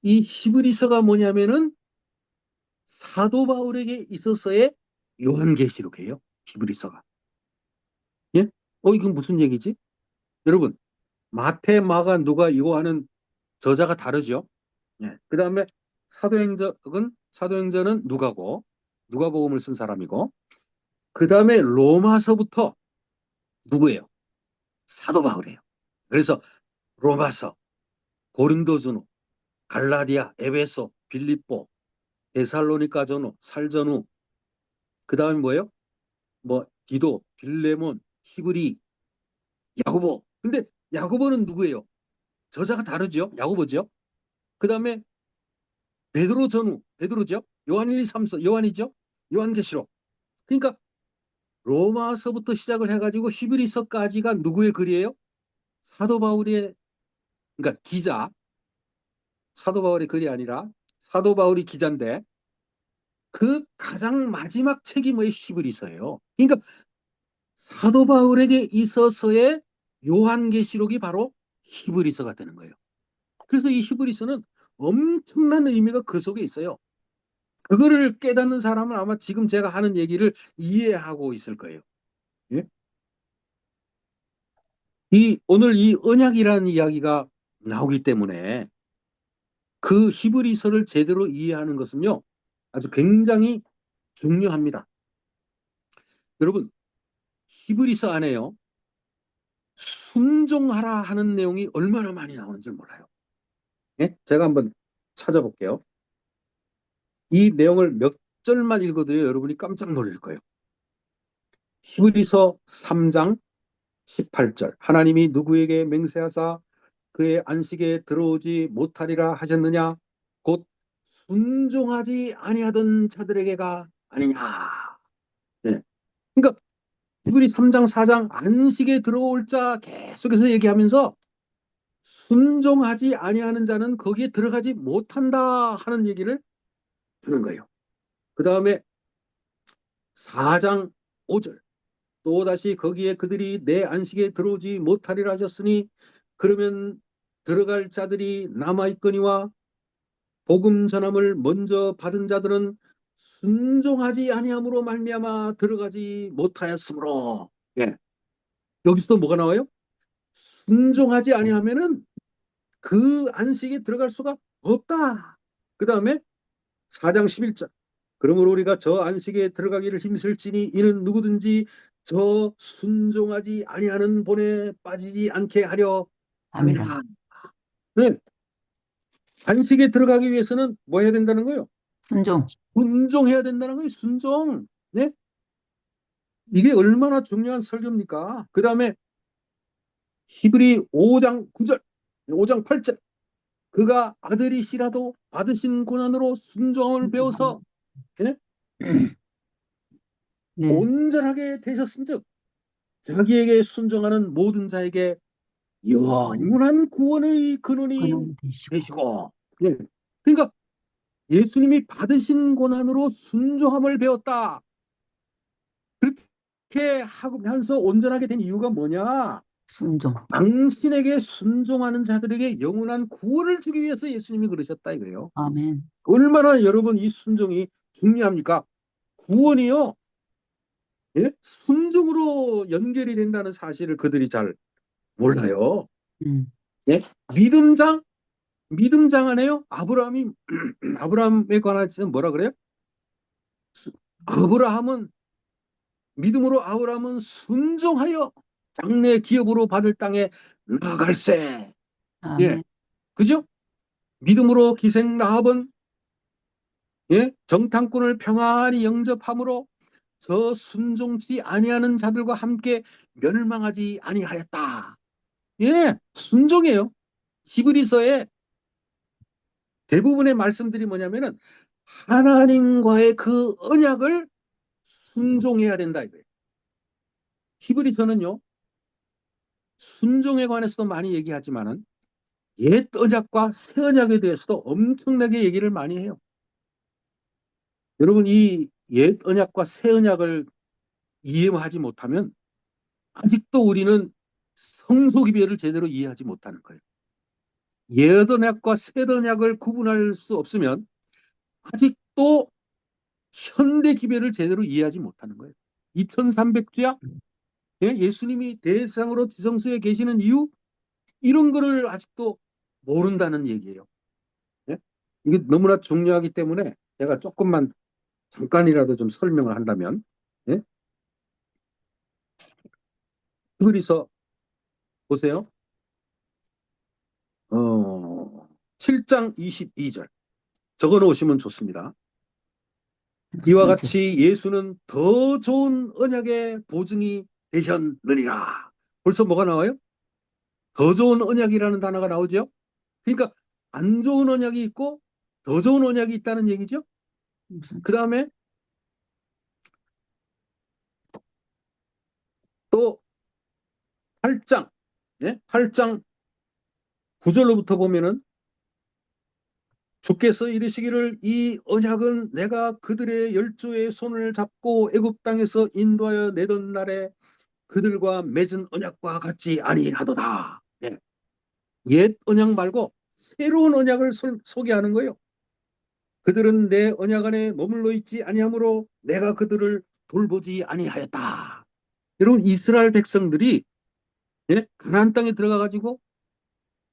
이 히브리서가 뭐냐면은 사도 바울에게 있어서의 요한계시록이에요. 히브리서가. 예? 이건 무슨 얘기지? 여러분, 마태, 마가, 누가, 요한은 저자가 다르죠. 예. 그 다음에 사도행전은 누가고, 누가복음을 쓴 사람이고, 그 다음에 로마서부터 누구예요? 사도 바울이에요. 그래서 로마서, 고린도전후, 갈라디아, 에베소, 빌립보, 데살로니가 전후, 살전후, 그 다음에 뭐예요? 뭐 디도, 빌레몬, 히브리, 야고보. 근데 야고보는 누구예요? 저자가 다르죠. 야고보죠. 그 다음에 베드로 전후, 베드로죠. 요한 1, 2, 3서, 요한이죠. 요한계시록. 그러니까 로마서부터 시작을 해가지고 히브리서까지가 누구의 글이에요? 사도 바울의, 그러니까 기자, 사도 바울의 글이 아니라 사도 바울이 기자인데 그 가장 마지막 책이 뭐예요? 히브리서예요. 그러니까 사도 바울에게 있어서의 요한계시록이 바로 히브리서가 되는 거예요. 그래서 이 히브리서는 엄청난 의미가 그 속에 있어요. 그거를 깨닫는 사람은 아마 지금 제가 하는 얘기를 이해하고 있을 거예요. 예? 오늘 이 언약이라는 이야기가 나오기 때문에 그 히브리서를 제대로 이해하는 것은요, 아주 굉장히 중요합니다. 여러분, 히브리서 안에요, 순종하라 하는 내용이 얼마나 많이 나오는지 몰라요. 예? 제가 한번 찾아볼게요. 이 내용을 몇 절만 읽어도요, 여러분이 깜짝 놀랄 거예요. 히브리서 3장 18절. 하나님이 누구에게 맹세하사 그의 안식에 들어오지 못하리라 하셨느냐? 곧 순종하지 아니하던 자들에게가 아니냐. 예. 그러니까 히브리 3장 4장 안식에 들어올 자 계속해서 얘기하면서 순종하지 아니하는 자는 거기에 들어가지 못한다 하는 얘기를 하는 거예요. 그 다음에 4장 5절. 또다시 거기에 그들이 내 안식에 들어오지 못하리라 하셨으니 그러면 들어갈 자들이 남아있거니와 복음 전함을 먼저 받은 자들은 순종하지 아니함으로 말미암아 들어가지 못하였으므로. 예. 여기서 뭐가 나와요? 순종하지 아니하면은 그 안식에 들어갈 수가 없다. 그 다음에 4장 11절. 그러므로 우리가 저 안식에 들어가기를 힘쓸지니 이는 누구든지 저 순종하지 아니하는 본에 빠지지 않게 하려 합니다. 함이라. 네. 안식에 들어가기 위해서는 뭐 해야 된다는 거예요? 순종. 순종해야 된다는 거예요. 순종. 네? 이게 얼마나 중요한 설교입니까? 그 다음에 히브리 5장 9절, 5장 8절. 그가 아들이시라도 받으신 고난으로 순종함을 배워서 네? 네. 온전하게 되셨은즉 자기에게 순종하는 모든 자에게 영원한 구원의 근원이 그놈 되시고. 되시고. 네. 그러니까 예수님이 받으신 고난으로 순종함을 배웠다. 그렇게 하면서 온전하게 된 이유가 뭐냐? 순종. 당신에게 순종하는 자들에게 영원한 구원을 주기 위해서 예수님이 그러셨다 이거예요. 아멘. 얼마나 여러분 이 순종이 중요합니까? 구원이요. 예? 순종으로 연결이 된다는 사실을 그들이 잘 몰라요. 음. 예? 믿음장? 믿음장 안에요? 아브라함이 아브라함에 관해서 뭐라 그래요? 아브라함은 믿음으로 아브라함은 순종하여 장래 기업으로 받을 땅에 나아갈세. 예, 아멘. 그죠? 믿음으로 기생 라합은 예? 정탐꾼을 평안히 영접함으로 저 순종치 아니하는 자들과 함께 멸망하지 아니하였다. 예, 순종이에요. 히브리서의 대부분의 말씀들이 뭐냐면은 하나님과의 그 언약을 순종해야 된다 이거예요. 히브리서는요, 순종에 관해서도 많이 얘기하지만은 옛 언약과 새 언약에 대해서도 엄청나게 얘기를 많이 해요. 여러분, 이 옛 언약과 새 언약을 이해하지 못하면 아직도 우리는 성소 기별을 제대로 이해하지 못하는 거예요. 옛 언약과 새 언약을 구분할 수 없으면 아직도 현대 기별을 제대로 이해하지 못하는 거예요. 2300주야 예수님이 대상으로 지성소에 계시는 이유 이런 거를 아직도 모른다는 얘기예요. 예? 이게 너무나 중요하기 때문에 제가 조금만 잠깐이라도 좀 설명을 한다면 예? 히브리서 보세요. 7장 22절 적어 놓으시면 좋습니다. 이와 무슨 절? 같이 예수는 더 좋은 언약의 보증이 되셨느니라. 벌써 뭐가 나와요? 더 좋은 언약이라는 단어가 나오죠. 그러니까 안 좋은 언약이 있고 더 좋은 언약이 있다는 얘기죠. 무슨 그 절? 다음에 또 8장, 예? 8장 9절로부터 보면은 주께서 이르시기를 이 언약은 내가 그들의 열조의 손을 잡고 애굽 땅에서 인도하여 내던 날에 그들과 맺은 언약과 같지 아니하도다. 예. 옛 언약 말고 새로운 언약을 소개하는 거예요. 그들은 내 언약 안에 머물러 있지 아니하므로 내가 그들을 돌보지 아니하였다. 여러분 이스라엘 백성들이 예? 가나안 땅에 들어가 가지고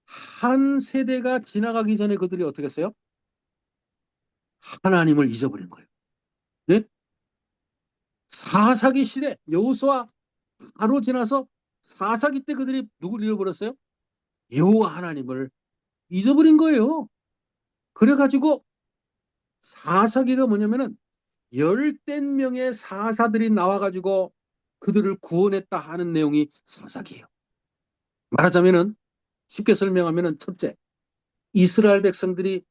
한 세대가 지나가기 전에 그들이 어떻게 했어요? 하나님을 잊어버린 거예요. 예? 사사기 시대 여호수아 바로 지나서 사사기 때 그들이 누구를 잃어버렸어요? 여호와 하나님을 잊어버린 거예요. 그래가지고 사사기가 뭐냐면은 열댓 명의 사사들이 나와가지고 그들을 구원했다 하는 내용이 사사기예요. 말하자면은 쉽게 설명하면은 첫째, 이스라엘 백성들이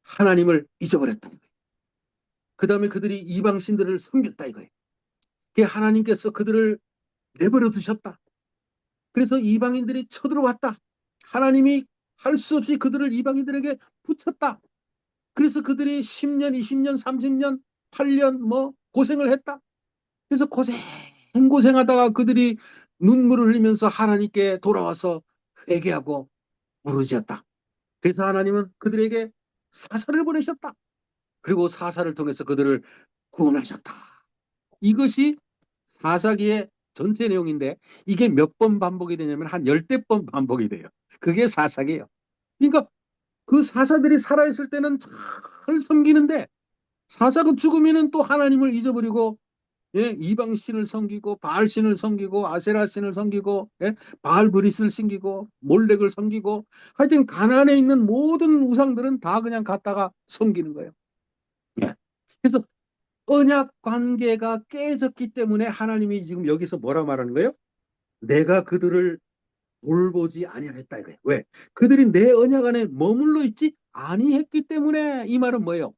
하나님을 잊어버렸다는 거예요. 그 다음에 그들이 이방 신들을 섬겼다 이거예요. 그 하나님께서 그들을 내버려 두셨다. 그래서 이방인들이 쳐들어왔다. 하나님이 할 수 없이 그들을 이방인들에게 붙였다. 그래서 그들이 10년, 20년, 30년, 8년 뭐 고생을 했다. 그래서 고생하다가 그들이 눈물을 흘리면서 하나님께 돌아와서 회개하고 부르짖었다. 그래서 하나님은 그들에게 사사를 보내셨다. 그리고 사사를 통해서 그들을 구원하셨다. 이것이 사사기의 전체 내용인데 이게 몇 번 반복이 되냐면 한 열댓 번 반복이 돼요. 그게 사사기예요. 그러니까 그 사사들이 살아있을 때는 잘 섬기는데 사사가 죽으면 또 하나님을 잊어버리고 예, 이방 신을 섬기고 바알 신을 섬기고 아세라 신을 섬기고 예, 바알 브릿을 섬기고 몰렉을 섬기고 하여튼 가나안에 있는 모든 우상들은 다 그냥 갖다가 섬기는 거예요. 예. 그래서 언약 관계가 깨졌기 때문에 하나님이 지금 여기서 뭐라 말하는 거예요? 내가 그들을 돌보지 아니하였다 이거예요. 왜? 그들이 내 언약 안에 머물러 있지 아니했기 때문에 이 말은 뭐예요?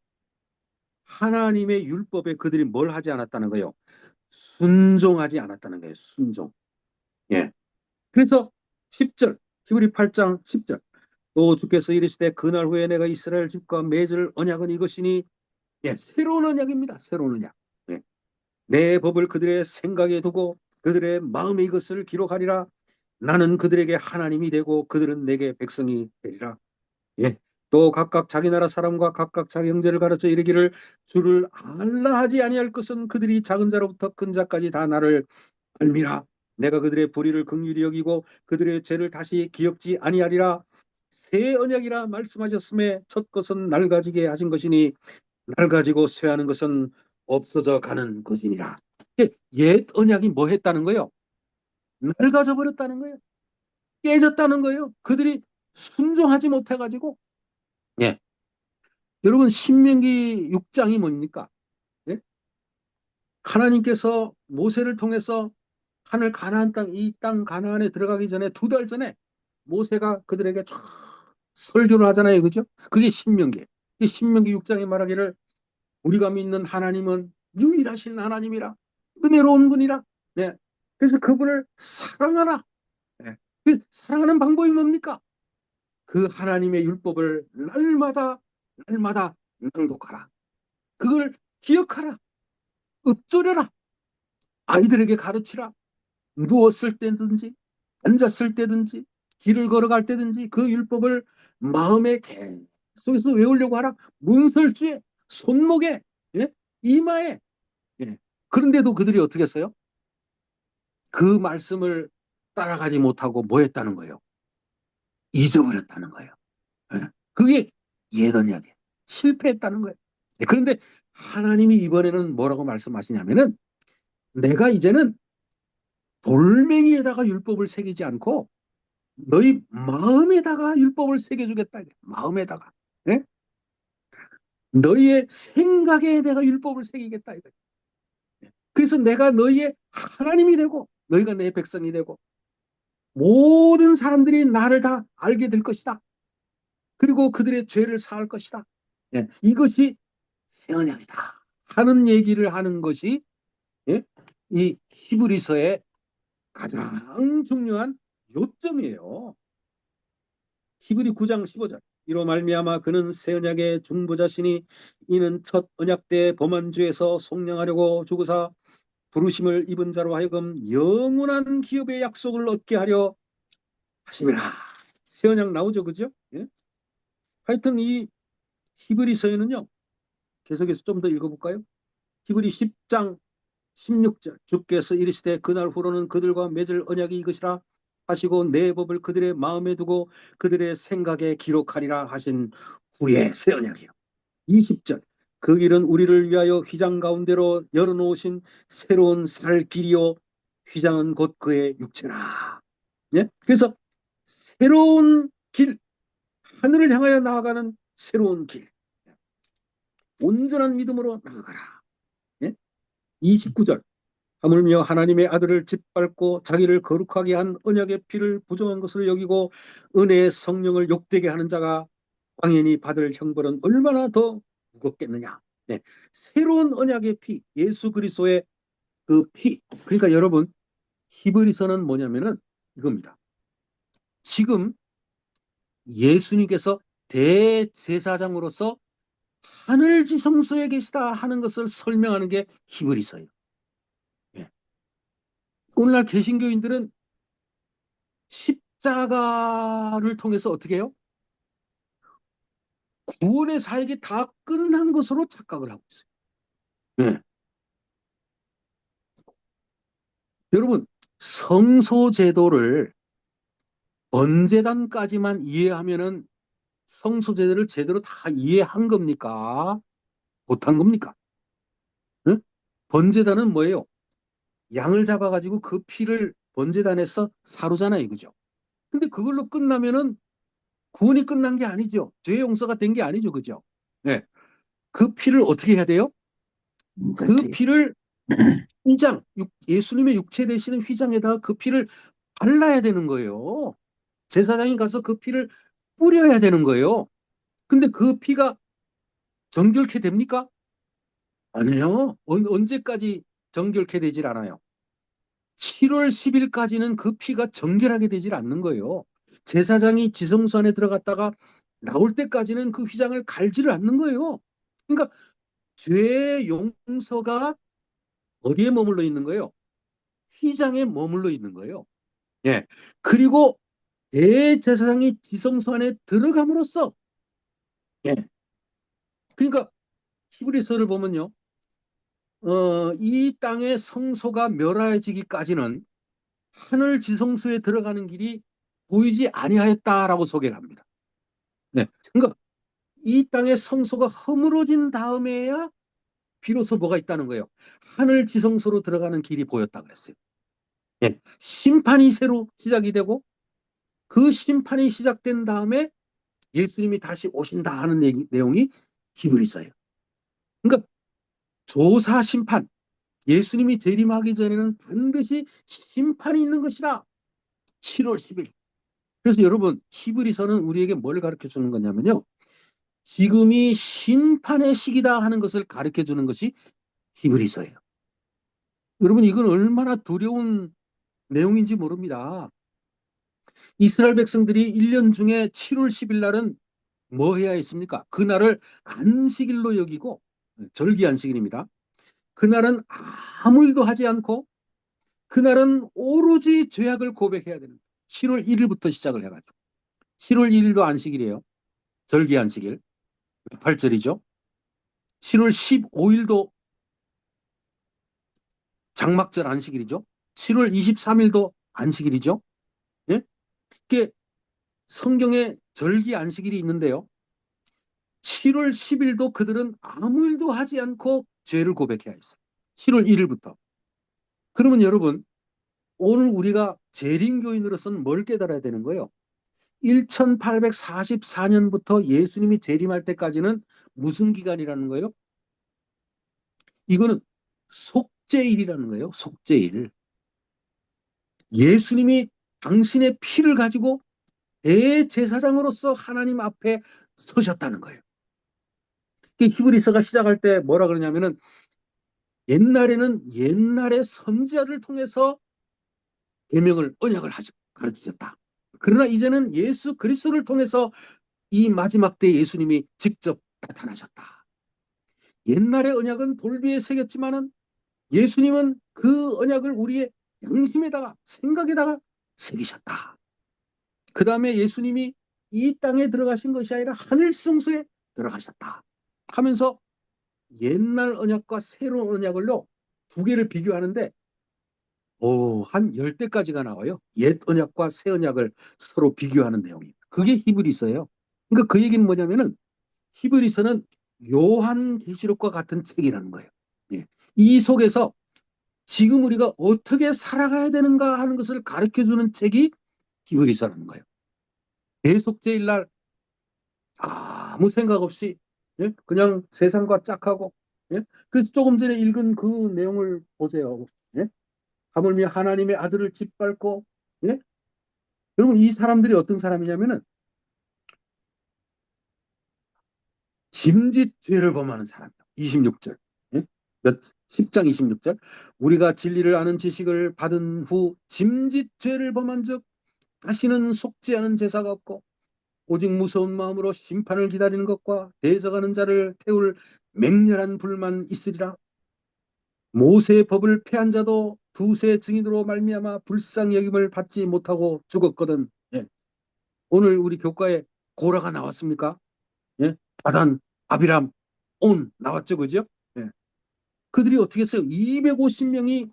하나님의 율법에 그들이 뭘 하지 않았다는 거예요? 순종하지 않았다는 거예요. 순종. 예. 그래서 10절, 히브리 8장 10절. 또 주께서 이르시되 그날 후에 내가 이스라엘 집과 맺을 언약은 이것이니 예, 새로운 언약입니다. 새로운 언약. 예. 내 법을 그들의 생각에 두고 그들의 마음에 이것을 기록하리라. 나는 그들에게 하나님이 되고 그들은 내게 백성이 되리라. 예. 또 각각 자기 나라 사람과 각각 자기 형제를 가르쳐 이르기를 주를 알라 하지 아니할 것은 그들이 작은 자로부터 큰 자까지 다 나를 알미라. 내가 그들의 불의를 긍휼히 여기고 그들의 죄를 다시 기억지 아니하리라. 새 언약이라 말씀하셨음에 첫 것은 낡아지게 하신 것이니 낡아지고 쇠하는 것은 없어져 가는 것이니라. 옛 언약이 뭐 했다는 거예요? 낡아져 버렸다는 거예요. 깨졌다는 거예요. 그들이 순종하지 못해가지고. 예. 여러분 신명기 6장이 뭡니까? 예? 하나님께서 모세를 통해서 하늘 가나안 땅, 이 땅 가나안에 들어가기 전에 2달 전에 모세가 그들에게 쫙 설교를 하잖아요. 그죠? 그게 신명기. 이 신명기 6장에 말하기를 우리가 믿는 하나님은 유일하신 하나님이라 은혜로운 분이라. 네. 그래서 그분을 사랑하라. 네. 그 사랑하는 방법이 뭡니까? 그 하나님의 율법을 날마다 낭독하라. 그걸 기억하라. 읊조려라. 아이들에게 가르치라. 누웠을 때든지 앉았을 때든지 길을 걸어갈 때든지 그 율법을 마음에 계속해서 외우려고 하라. 문설주에 손목에 예? 이마에. 예. 그런데도 그들이 어떻게 했어요? 그 말씀을 따라가지 못하고 뭐 했다는 거예요? 잊어버렸다는 거예요. 예. 그게 옛 언약이에요. 실패했다는 거예요. 예. 그런데 하나님이 이번에는 뭐라고 말씀하시냐면은 내가 이제는 돌멩이에다가 율법을 새기지 않고 너희 마음에다가 율법을 새겨주겠다. 마음에다가. 예? 너희의 생각에 내가 율법을 새기겠다. 그래서 내가 너희의 하나님이 되고 너희가 내 백성이 되고 모든 사람들이 나를 다 알게 될 것이다. 그리고 그들의 죄를 사할 것이다. 예, 이것이 새 언약이다 하는 얘기를 하는 것이 예, 이 히브리서의 가장 중요한 요점이에요. 히브리 9장 15절. 이로 말미암아 그는 새 언약의 중보자시니 이는 첫 언약 때 범한 죄에서 속량하려고 주구사 부르심을 입은 자로 하여금 영원한 기업의 약속을 얻게 하려 하심이라. 새 언약 나오죠, 그죠? 예? 하여튼 이 히브리서에는요. 계속해서 좀 더 읽어볼까요? 히브리 10장 16절. 주께서 이르시되 그날 후로는 그들과 맺을 언약이 이것이라 하시고 내 법을 그들의 마음에 두고 그들의 생각에 기록하리라 하신 후에 새 언약이요. 20절. 그 길은 우리를 위하여 휘장 가운데로 열어놓으신 새로운 살 길이요 휘장은 곧 그의 육체라. 예? 그래서 새로운 길, 하늘을 향하여 나아가는 새로운 길, 온전한 믿음으로 나아가라. 예? 29절. 하물며 하나님의 아들을 짓밟고 자기를 거룩하게 한 언약의 피를 부정한 것을 여기고 은혜의 성령을 욕되게 하는 자가 당연히 받을 형벌은 얼마나 더 무겁겠느냐. 네. 새로운 언약의 피, 예수 그리스도의 그 피. 그러니까 여러분 히브리서는 뭐냐면은 이겁니다. 지금 예수님께서 대제사장으로서 하늘 지성소에 계시다 하는 것을 설명하는 게 히브리서예요. 네. 오늘날 개신교인들은 십자가를 통해서 어떻게 해요? 구원의 사역이 다 끝난 것으로 착각을 하고 있어요. 네. 여러분 성소제도를 번제단까지만 이해하면은 성소제도를 제대로 다 이해한 겁니까? 못한 겁니까? 응? 번제단은 뭐예요? 양을 잡아가지고 그 피를 번제단에서 사루잖아요, 그죠? 근데 그걸로 끝나면은 구원이 끝난 게 아니죠. 죄 용서가 된 게 아니죠, 그죠? 네. 그 피를 어떻게 해야 돼요? 그 피를 휘장, 예수님의 육체 되시는 휘장에다가 그 피를 발라야 되는 거예요. 제사장이 가서 그 피를 뿌려야 되는 거예요. 근데 그 피가 정결케 됩니까? 아니에요. 언제까지 정결케 되질 않아요. 7월 10일까지는 그 피가 정결하게 되질 않는 거예요. 제사장이 지성소 안에 들어갔다가 나올 때까지는 그 휘장을 갈지를 않는 거예요. 그러니까 죄 용서가 어디에 머물러 있는 거예요? 휘장에 머물러 있는 거예요. 예. 그리고 대제사장이 지성소 안에 들어감으로써 예. 그러니까 히브리서를 보면요. 이 땅의 성소가 멸하여지기까지는 하늘 지성소에 들어가는 길이 보이지 아니하였다라고 소개를 합니다. 네. 그러니까 이 땅의 성소가 허물어진 다음에야 비로소 뭐가 있다는 거예요. 하늘 지성소로 들어가는 길이 보였다 그랬어요. 예. 심판이 새로 시작이 되고 그 심판이 시작된 다음에 예수님이 다시 오신다 하는 내용이 히브리서예요. 그러니까 조사 심판, 예수님이 재림하기 전에는 반드시 심판이 있는 것이다. 7월 10일. 그래서 여러분 히브리서는 우리에게 뭘 가르쳐 주는 거냐면요. 지금이 심판의 시기다 하는 것을 가르쳐 주는 것이 히브리서예요. 여러분 이건 얼마나 두려운 내용인지 모릅니다. 이스라엘 백성들이 1년 중에 7월 10일 날은 뭐 해야 했습니까? 그날을 안식일로 여기고 절기 안식일입니다. 그날은 아무 일도 하지 않고 그날은 오로지 죄악을 고백해야 되는 7월 1일부터 시작을 해가지고 7월 1일도 안식일이에요. 절기 안식일 8절이죠. 7월 15일도 장막절 안식일이죠. 7월 23일도 안식일이죠. 예? 이게 성경에 절기 안식일이 있는데요. 7월 10일도 그들은 아무 일도 하지 않고 죄를 고백해야 했어요. 7월 1일부터. 그러면 여러분 오늘 우리가 재림교인으로서는 뭘 깨달아야 되는 거예요? 1844년부터 예수님이 재림할 때까지는 무슨 기간이라는 거예요? 이거는 속죄일이라는 거예요. 속죄일. 예수님이 당신의 피를 가지고 대제사장으로서 하나님 앞에 서셨다는 거예요. 히브리서가 시작할 때 뭐라 그러냐면은 옛날에는 옛날의 선지자를 통해서 계명을 언약을 가르치셨다. 그러나 이제는 예수 그리스도를 통해서 이 마지막 때 예수님이 직접 나타나셨다. 옛날의 언약은 돌 위에 새겼지만은 예수님은 그 언약을 우리의 양심에다가 생각에다가 새기셨다. 그 다음에 예수님이 이 땅에 들어가신 것이 아니라 하늘 성소에 들어가셨다 하면서 옛날 언약과 새로운 언약을로 두 개를 비교하는데 한 10대까지가 나와요. 옛 언약과 새 언약을 서로 비교하는 내용입니다. 그게 히브리서예요. 그러니까 그 얘기는 뭐냐면은 히브리서는 요한계시록과 같은 책이라는 거예요. 예. 이 속에서 지금 우리가 어떻게 살아가야 되는가 하는 것을 가르쳐주는 책이 히브리서라는 거예요. 대속죄일 날 아무 생각 없이 예? 그냥 세상과 짝하고 예? 그래서 조금 전에 읽은 그 내용을 보세요. 예? 하물며 하나님의 아들을 짓밟고 예? 여러분 이 사람들이 어떤 사람이냐면은 짐짓 죄를 범하는 사람이에요. 26절. 예? 10장 26절. 우리가 진리를 아는 지식을 받은 후 짐짓 죄를 범한 즉 다시는 속지 않은 제사가 없고 오직 무서운 마음으로 심판을 기다리는 것과 대적하는 자를 태울 맹렬한 불만 있으리라. 모세의 법을 폐한 자도 두세 증인으로 말미암아 불쌍히 여김을 받지 못하고 죽었거든. 예. 오늘 우리 교과에 고라가 나왔습니까? 예? 다단, 아비람, 온 나왔죠, 그죠? 예. 그들이 어떻게 했어요? 250명이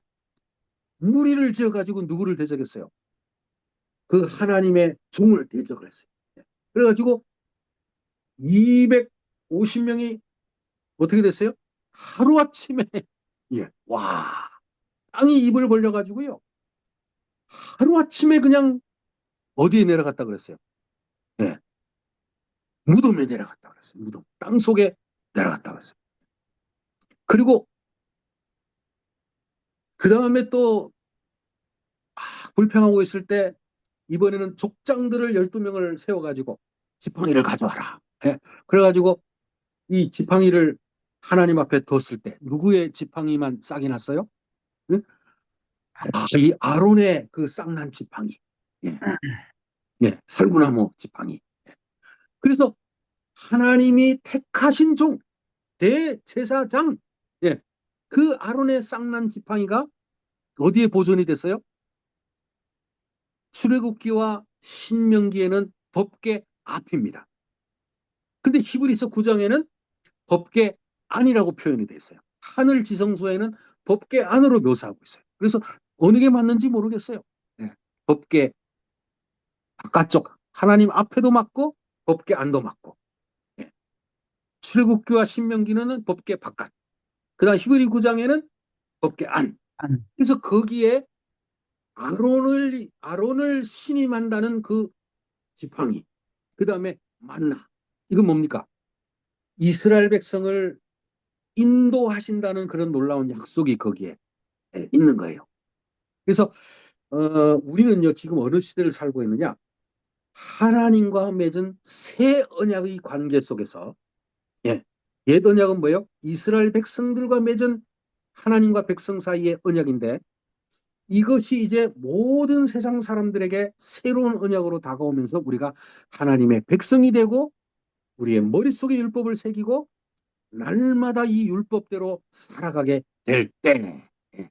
무리를 지어가지고 누구를 대적했어요? 그 하나님의 종을 대적을 했어요. 예. 그래가지고 250명이 어떻게 됐어요? 하루아침에 예. 와 땅이 입을 벌려가지고요. 하루아침에 그냥 어디에 내려갔다 그랬어요? 예. 무덤에 내려갔다 그랬어요. 무덤. 땅 속에 내려갔다 그랬어요. 그리고 그 다음에 또 불평하고 있을 때 이번에는 족장들을 12명을 세워가지고 지팡이를 가져와라. 예. 그래가지고 이 지팡이를 하나님 앞에 뒀을 때 누구의 지팡이만 싹이 났어요? 예? 이 아론의 그 싹난 지팡이. 예. 예. 살구나무 지팡이. 예. 그래서 하나님이 택하신 종 대제사장 예. 그 아론의 쌍난 지팡이가 어디에 보존이 됐어요? 출애굽기와 신명기에는 법궤 앞입니다. 근데 히브리서 9장에는 법궤 안이라고 표현이 돼 있어요. 하늘 지성소에는 법궤 안으로 묘사하고 있어요. 그래서 어느 게 맞는지 모르겠어요. 법계 바깥쪽 하나님 앞에도 맞고 법계 안도 맞고, 예. 출애굽기와 신명기는 법계 바깥, 그다음 히브리 9장에는 법계 안. 안, 그래서 거기에 아론을 신임한다는 그 지팡이, 그다음에 만나. 이건 뭡니까? 이스라엘 백성을 인도하신다는 그런 놀라운 약속이 거기에 있는 거예요. 그래서 우리는요 지금 어느 시대를 살고 있느냐? 하나님과 맺은 새 언약의 관계 속에서, 예, 옛 언약은 뭐예요? 이스라엘 백성들과 맺은 하나님과 백성 사이의 언약인데, 이것이 이제 모든 세상 사람들에게 새로운 언약으로 다가오면서 우리가 하나님의 백성이 되고 우리의 머릿속에 율법을 새기고 날마다 이 율법대로 살아가게 될 때, 예.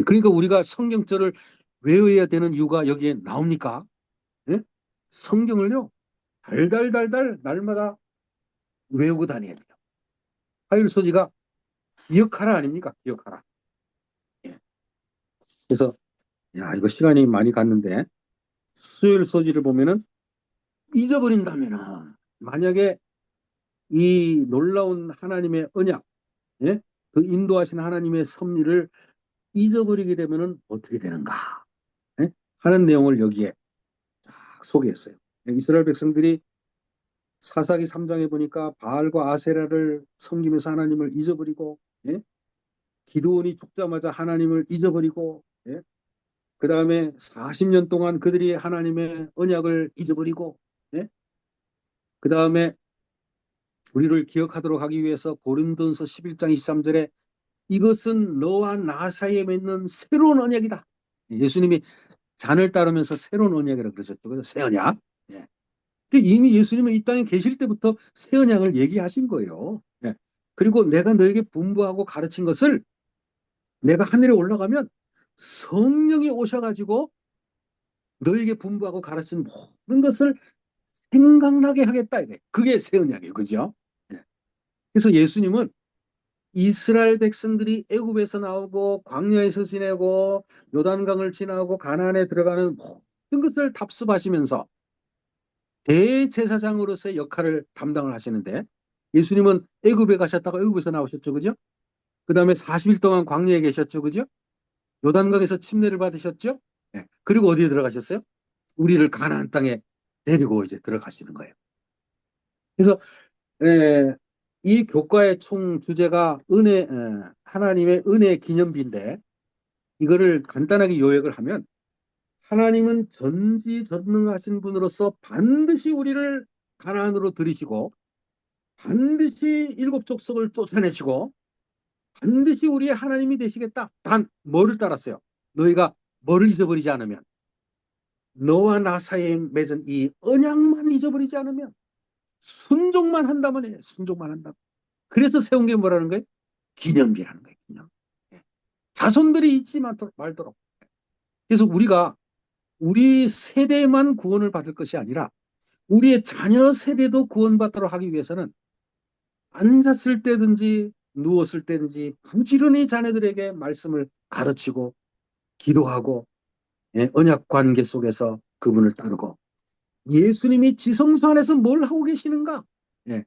그러니까 우리가 성경절을 외워야 되는 이유가 여기에 나옵니까? 예? 성경을요 달달달달 날마다 외우고 다녀야 돼요. 화요일 소지가 기억하라 아닙니까? 기억하라. 예. 그래서 야 이거 시간이 많이 갔는데, 수요일 소지를 보면은 잊어버린다면은, 만약에 이 놀라운 하나님의 언약, 예? 그 인도하신 하나님의 섭리를 잊어버리게 되면은 어떻게 되는가, 예? 하는 내용을 여기에 딱 소개했어요. 이스라엘 백성들이 사사기 3장에 보니까 바알과 아세라를 섬기면서 하나님을 잊어버리고, 예? 기드온이 죽자마자 하나님을 잊어버리고, 예? 그 다음에 40년 동안 그들이 하나님의 언약을 잊어버리고, 예? 그 다음에 우리를 기억하도록 하기 위해서 고린도전서 11장 23절에 이것은 너와 나 사이에 맺는 새로운 언약이다. 예수님이 잔을 따르면서 새로운 언약이라고 그러셨죠. 그래서 새 언약. 예. 이미 예수님은 이 땅에 계실 때부터 새 언약을 얘기하신 거예요. 예. 그리고 내가 너에게 분부하고 가르친 것을 내가 하늘에 올라가면 성령이 오셔가지고 너에게 분부하고 가르친 모든 것을 생각나게 하겠다. 그게 새 언약이에요. 그죠? 예. 그래서 예수님은 이스라엘 백성들이 애굽에서 나오고 광야에서 지내고 요단강을 지나고 가나안에 들어가는 모든 것을 답습하시면서 대제사장으로서의 역할을 담당을 하시는데, 예수님은 애굽에 가셨다가 애굽에서 나오셨죠. 그죠? 그 다음에 40일 동안 광야에 계셨죠. 그죠? 요단강에서 침례를 받으셨죠. 네. 그리고 어디에 들어가셨어요? 우리를 가나안 땅에 데리고 이제 들어가시는 거예요. 그래서 이 교과의 총 주제가 하나님의 은혜 기념비인데, 이거를 간단하게 요약을 하면 하나님은 전지전능하신 분으로서 반드시 우리를 가나안으로 들이시고 반드시 일곱 족속을 쫓아내시고 반드시 우리의 하나님이 되시겠다. 단 뭐를 따랐어요? 너희가 뭐를 잊어버리지 않으면, 너와 나 사이에 맺은 이 언약만 잊어버리지 않으면, 순종만 한다면 해. 순종만 한다면. 그래서 세운 게 뭐라는 거예요? 기념비라는 거예요. 기념. 예. 자손들이 잊지 말도록. 그래서 우리가 우리 세대만 구원을 받을 것이 아니라 우리의 자녀 세대도 구원받도록 하기 위해서는 앉았을 때든지 누웠을 때든지 부지런히 자녀들에게 말씀을 가르치고 기도하고, 예, 언약 관계 속에서 그분을 따르고, 예수님이 지성소 안에서 뭘 하고 계시는가, 예,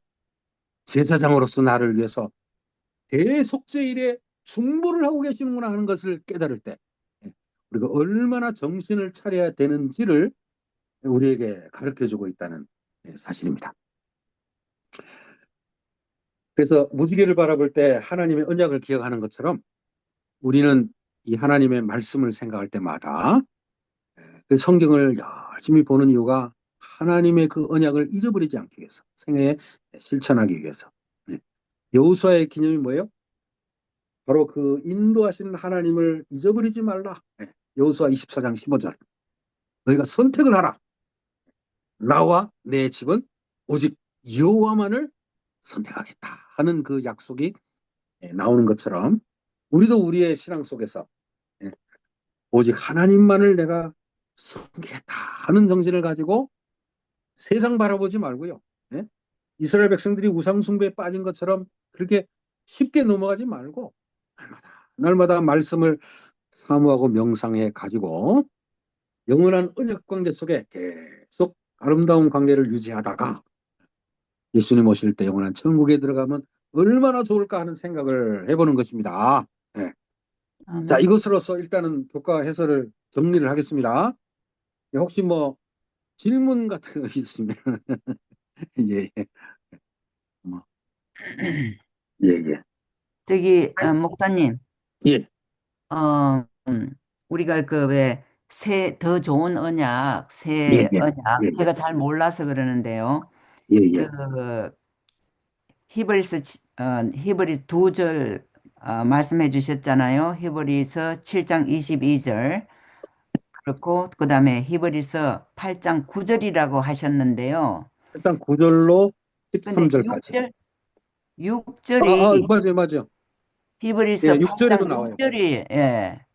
제사장으로서 나를 위해서 대속죄일에 중보를 하고 계시는구나 하는 것을 깨달을 때, 예, 우리가 얼마나 정신을 차려야 되는지를 우리에게 가르쳐주고 있다는, 예, 사실입니다. 그래서 무지개를 바라볼 때 하나님의 언약을 기억하는 것처럼 우리는 이 하나님의 말씀을 생각할 때마다 그 성경을 열심히 보는 이유가 하나님의 그 언약을 잊어버리지 않기 위해서, 생애에 실천하기 위해서. 네. 여호수아의 기념이 뭐예요? 바로 그 인도하시는 하나님을 잊어버리지 말라. 네. 여호수아 24장 15절. 너희가 선택을 하라. 나와 내 집은 오직 여호와만을 선택하겠다 하는 그 약속이 나오는 것처럼 우리도 우리의 신앙 속에서, 예, 오직 하나님만을 내가 섬기겠다 하는 정신을 가지고 세상 바라보지 말고요. 예? 이스라엘 백성들이 우상 숭배에 빠진 것처럼 그렇게 쉽게 넘어가지 말고 날마다 말씀을 사모하고 명상해 가지고 영원한 언약 관계 속에 계속 아름다운 관계를 유지하다가 예수님 오실 때 영원한 천국에 들어가면 얼마나 좋을까 하는 생각을 해보는 것입니다. 예. 자, 아멘. 이것으로서 일단은 교과 해설을 정리를 하겠습니다. 혹시 뭐 질문 같은 거 있으면 예, 예. 뭐, 예, 예. 저기 목사님, 예, 어, 우리가 그 왜 새 더 좋은 언약, 예, 새 예, 예, 언약 예, 제가 잘 몰라서 그러는데요. 예, 그 예. 히브리 두 절 말씀해 주셨잖아요. 히브리서 7장 22절. 그렇고 그다음에 히브리서 8장 9절이라고 하셨는데요. 일단 9절로 근데 13절까지. 6절이 맞아요, 맞아요. 예, 히브리서 6절에도 8장 나와요. 6절이 예,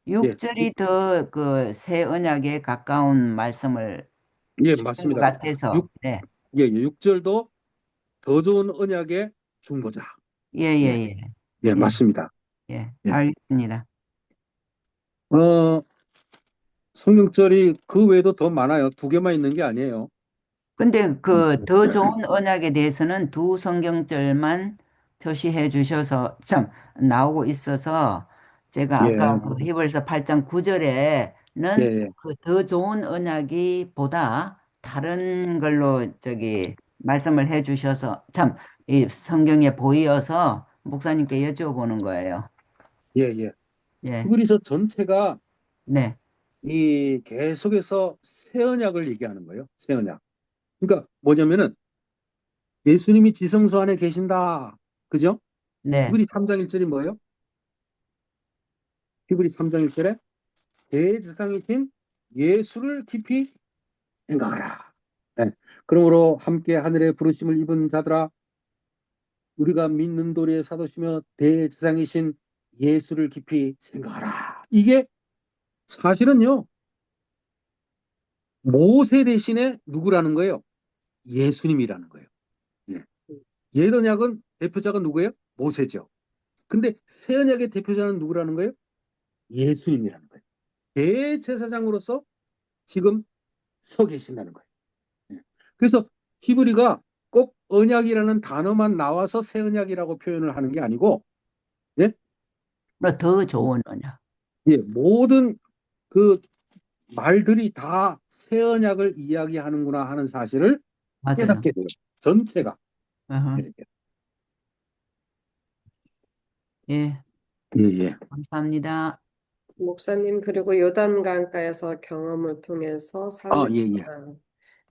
6절이 더 그 새 언약에 가까운 말씀을 예, 주신 것 맞습니다. 같아서. 네. 예, 예, 6절도 더 좋은 언약의 중보자. 예, 예, 예, 예. 예, 예. 맞습니다. 예. 예. 알겠습니다. 어, 성경절이 그 외에도 더 많아요. 두 개만 있는 게 아니에요. 근데 그 더 좋은 언약에 대해서는 두 성경절만 표시해 주셔서 참 나오고 있어서 제가 예, 아까 그 히브리서 8장 예, 9절에는 예. 그 더 좋은 언약이 보다 다른 걸로 저기 말씀을 해 주셔서 참 이 성경에 보이어서 목사님께 여쭤보는 거예요. 예, 예. 예. 히브리서 전체가 네. 이 계속해서 새 언약을 얘기하는 거예요. 새 언약. 그러니까 뭐냐면은 예수님이 지성소 안에 계신다. 그죠? 네. 히브리 3장 1절이 뭐예요? 히브리 3장 1절에 대제사장이신 예수를 깊이 생각하라. 네. 그러므로 함께 하늘의 부르심을 입은 자들아 우리가 믿는 도리의 사도시며 대제사장이신 예수를 깊이 생각하라. 이게 사실은요. 모세 대신에 누구라는 거예요? 예수님이라는 거예요. 예. 옛 언약은 대표자가 누구예요? 모세죠. 근데 새 언약의 대표자는 누구라는 거예요? 예수님이라는 거예요. 대제사장으로서 지금 서 계신다는 거예요. 예. 그래서 히브리가 꼭 언약이라는 단어만 나와서 새 언약이라고 표현을 하는 게 아니고, 예, 더 좋은 언약. 예, 모든 그 말들이 다 새 언약을 이야기하는구나 하는 사실을 맞아요. 깨닫게 돼요. 전체가. 어허. 예, 예. 예, 예. 감사합니다. 목사님, 그리고 요단강가에서 경험을 통해서 아, 예, 예. 삶의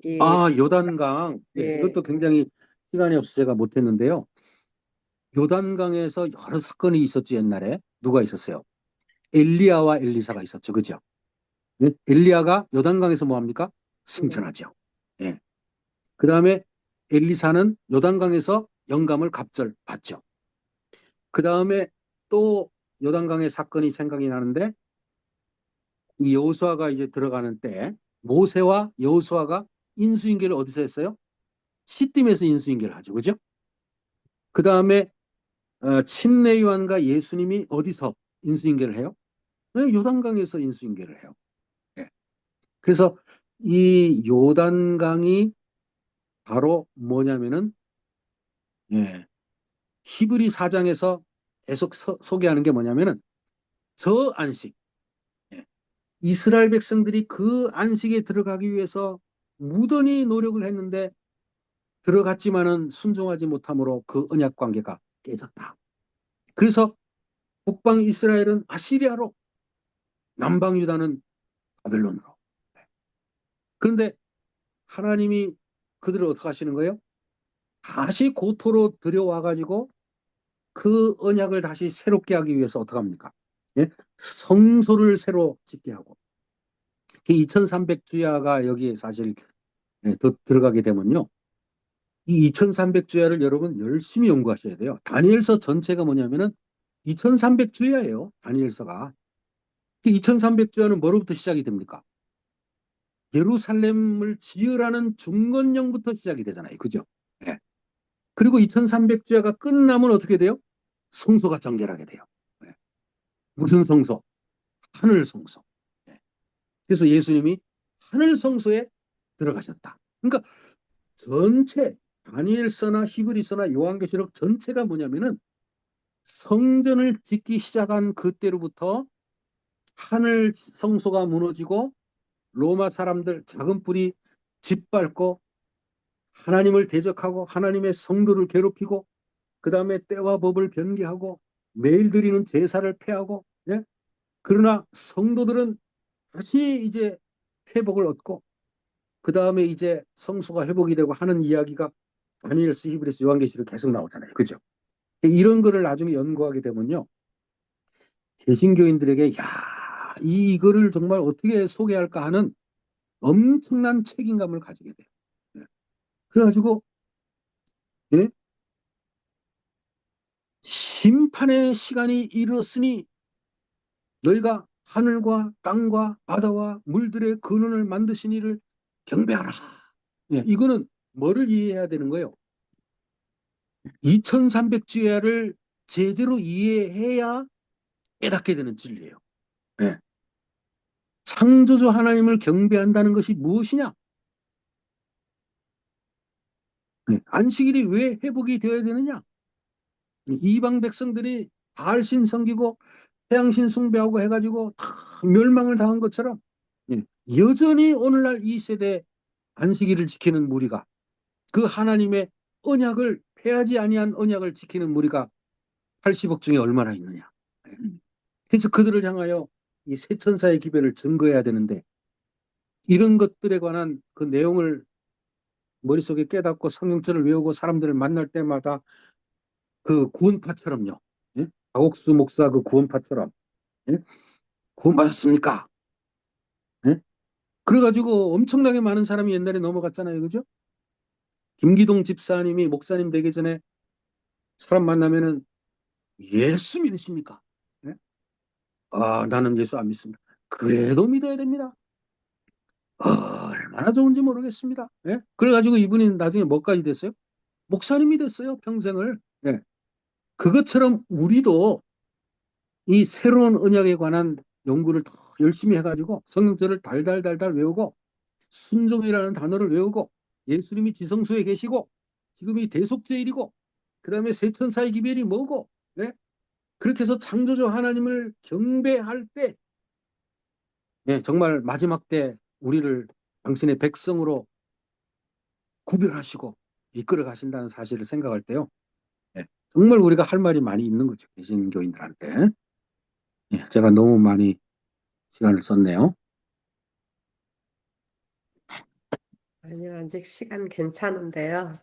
이, 요단강. 예, 예, 이것도 굉장히 시간이 없어서 제가 못했는데요. 요단강에서 여러 사건이 있었죠, 옛날에. 누가 있었어요? 엘리야와 엘리사가 있었죠, 그죠? 예? 엘리야가 요단강에서 뭐 합니까? 승천하죠. 예. 그 다음에 엘리사는 요단강에서 영감을 갑절 받죠. 그 다음에 또 요단강의 사건이 생각이 나는데 이 여호수아가 이제 들어가는 때 모세와 여호수아가 인수인계를 어디서 했어요? 시딤에서 인수인계를 하죠. 그죠? 그 다음에 침례 요한과 예수님이 어디서 인수인계를 해요? 네, 요단강에서 인수인계를 해요. 예. 그래서 이 요단강이 바로 뭐냐면은 예, 히브리 4장에서 계속 소개하는 게 뭐냐면은 저 안식. 예. 이스라엘 백성들이 그 안식에 들어가기 위해서 무던히 노력을 했는데 들어갔지만은 순종하지 못함으로 그 언약 관계가 깨졌다. 그래서 북방 이스라엘은 아시리아로, 남방 유다는 바벨론으로. 그런데 하나님이 그들을 어떻게 하시는 거예요? 다시 고토로 들여와가지고 그 언약을 다시 새롭게 하기 위해서 어떻게 합니까? 예? 성소를 새로 짓게 하고. 2300주야가 여기에 사실 들어가게 되면요. 이 2300주야를 여러분 열심히 연구하셔야 돼요. 다니엘서 전체가 뭐냐면은 2300주야예요. 다니엘서가. 2300주야는 뭐로부터 시작이 됩니까? 예루살렘을 지으라는 중건령부터 시작이 되잖아요. 그죠? 예. 그리고 2300주야가 끝나면 어떻게 돼요? 성소가 전개하게 돼요. 예. 무슨 성소? 하늘 성소. 예. 그래서 예수님이 하늘 성소에 들어가셨다. 그러니까 전체 다니엘서나 히브리서나 요한계시록 전체가 뭐냐면은 성전을 짓기 시작한 그때로부터 하늘 성소가 무너지고 로마 사람들 작은 뿔이 짓밟고 하나님을 대적하고 하나님의 성도를 괴롭히고 그 다음에 때와 법을 변개하고 매일 드리는 제사를 폐하고, 예? 그러나 성도들은 다시 이제 회복을 얻고 그 다음에 이제 성소가 회복이 되고 하는 이야기가 다니엘서, 히브리서, 요한계시록 계속 나오잖아요. 그죠? 이런 거를 나중에 연구하게 되면요. 개신교인들에게 야, 이거를 정말 어떻게 소개할까 하는 엄청난 책임감을 가지게 돼요. 예. 그래가지고 예? 심판의 시간이 이르렀으니 너희가 하늘과 땅과 바다와 물들의 근원을 만드신 이를 경배하라. 예, 이거는 뭐를 이해해야 되는 거예요? 2300주야를 제대로 이해해야 깨닫게 되는 진리예요. 예. 창조주 하나님을 경배한다는 것이 무엇이냐? 예. 안식일이 왜 회복이 되어야 되느냐? 이방 백성들이 바알신 섬기고 태양신 숭배하고 해가지고 다 멸망을 당한 것처럼, 예. 여전히 오늘날 이 세대 안식일을 지키는 무리가 그 하나님의 언약을 폐하지 아니한 언약을 지키는 무리가 80억 중에 얼마나 있느냐. 예. 그래서 그들을 향하여 이 세천사의 기별을 증거해야 되는데 이런 것들에 관한 그 내용을 머릿속에 깨닫고 성경절을 외우고 사람들을 만날 때마다 그 구원파처럼요. 예? 박옥수 목사 그 구원파처럼, 예? 구원받았습니까? 예? 그래가지고 엄청나게 많은 사람이 옛날에 넘어갔잖아요. 그죠? 김기동 집사님이 목사님 되기 전에 사람 만나면은 예수 믿으십니까? 예? 아, 나는 예수 안 믿습니다. 그래도 믿어야 됩니다. 얼마나 좋은지 모르겠습니다. 예? 그래가지고 이분이 나중에 뭐까지 됐어요? 목사님이 됐어요. 평생을. 예. 그것처럼 우리도 이 새로운 언약에 관한 연구를 더 열심히 해가지고 성경절을 달달달달 외우고 순종이라는 단어를 외우고 예수님이 지성소에 계시고 지금이 대속죄일이고 그 다음에 세천사의 기별이 뭐고, 예? 그렇게 해서 창조주 하나님을 경배할 때, 예, 정말 마지막 때 우리를 당신의 백성으로 구별하시고 이끌어 가신다는 사실을 생각할 때요. 예, 정말 우리가 할 말이 많이 있는 거죠. 개신교인들한테. 예, 제가 너무 많이 시간을 썼네요. 아니요, 아직 시간 괜찮은데요.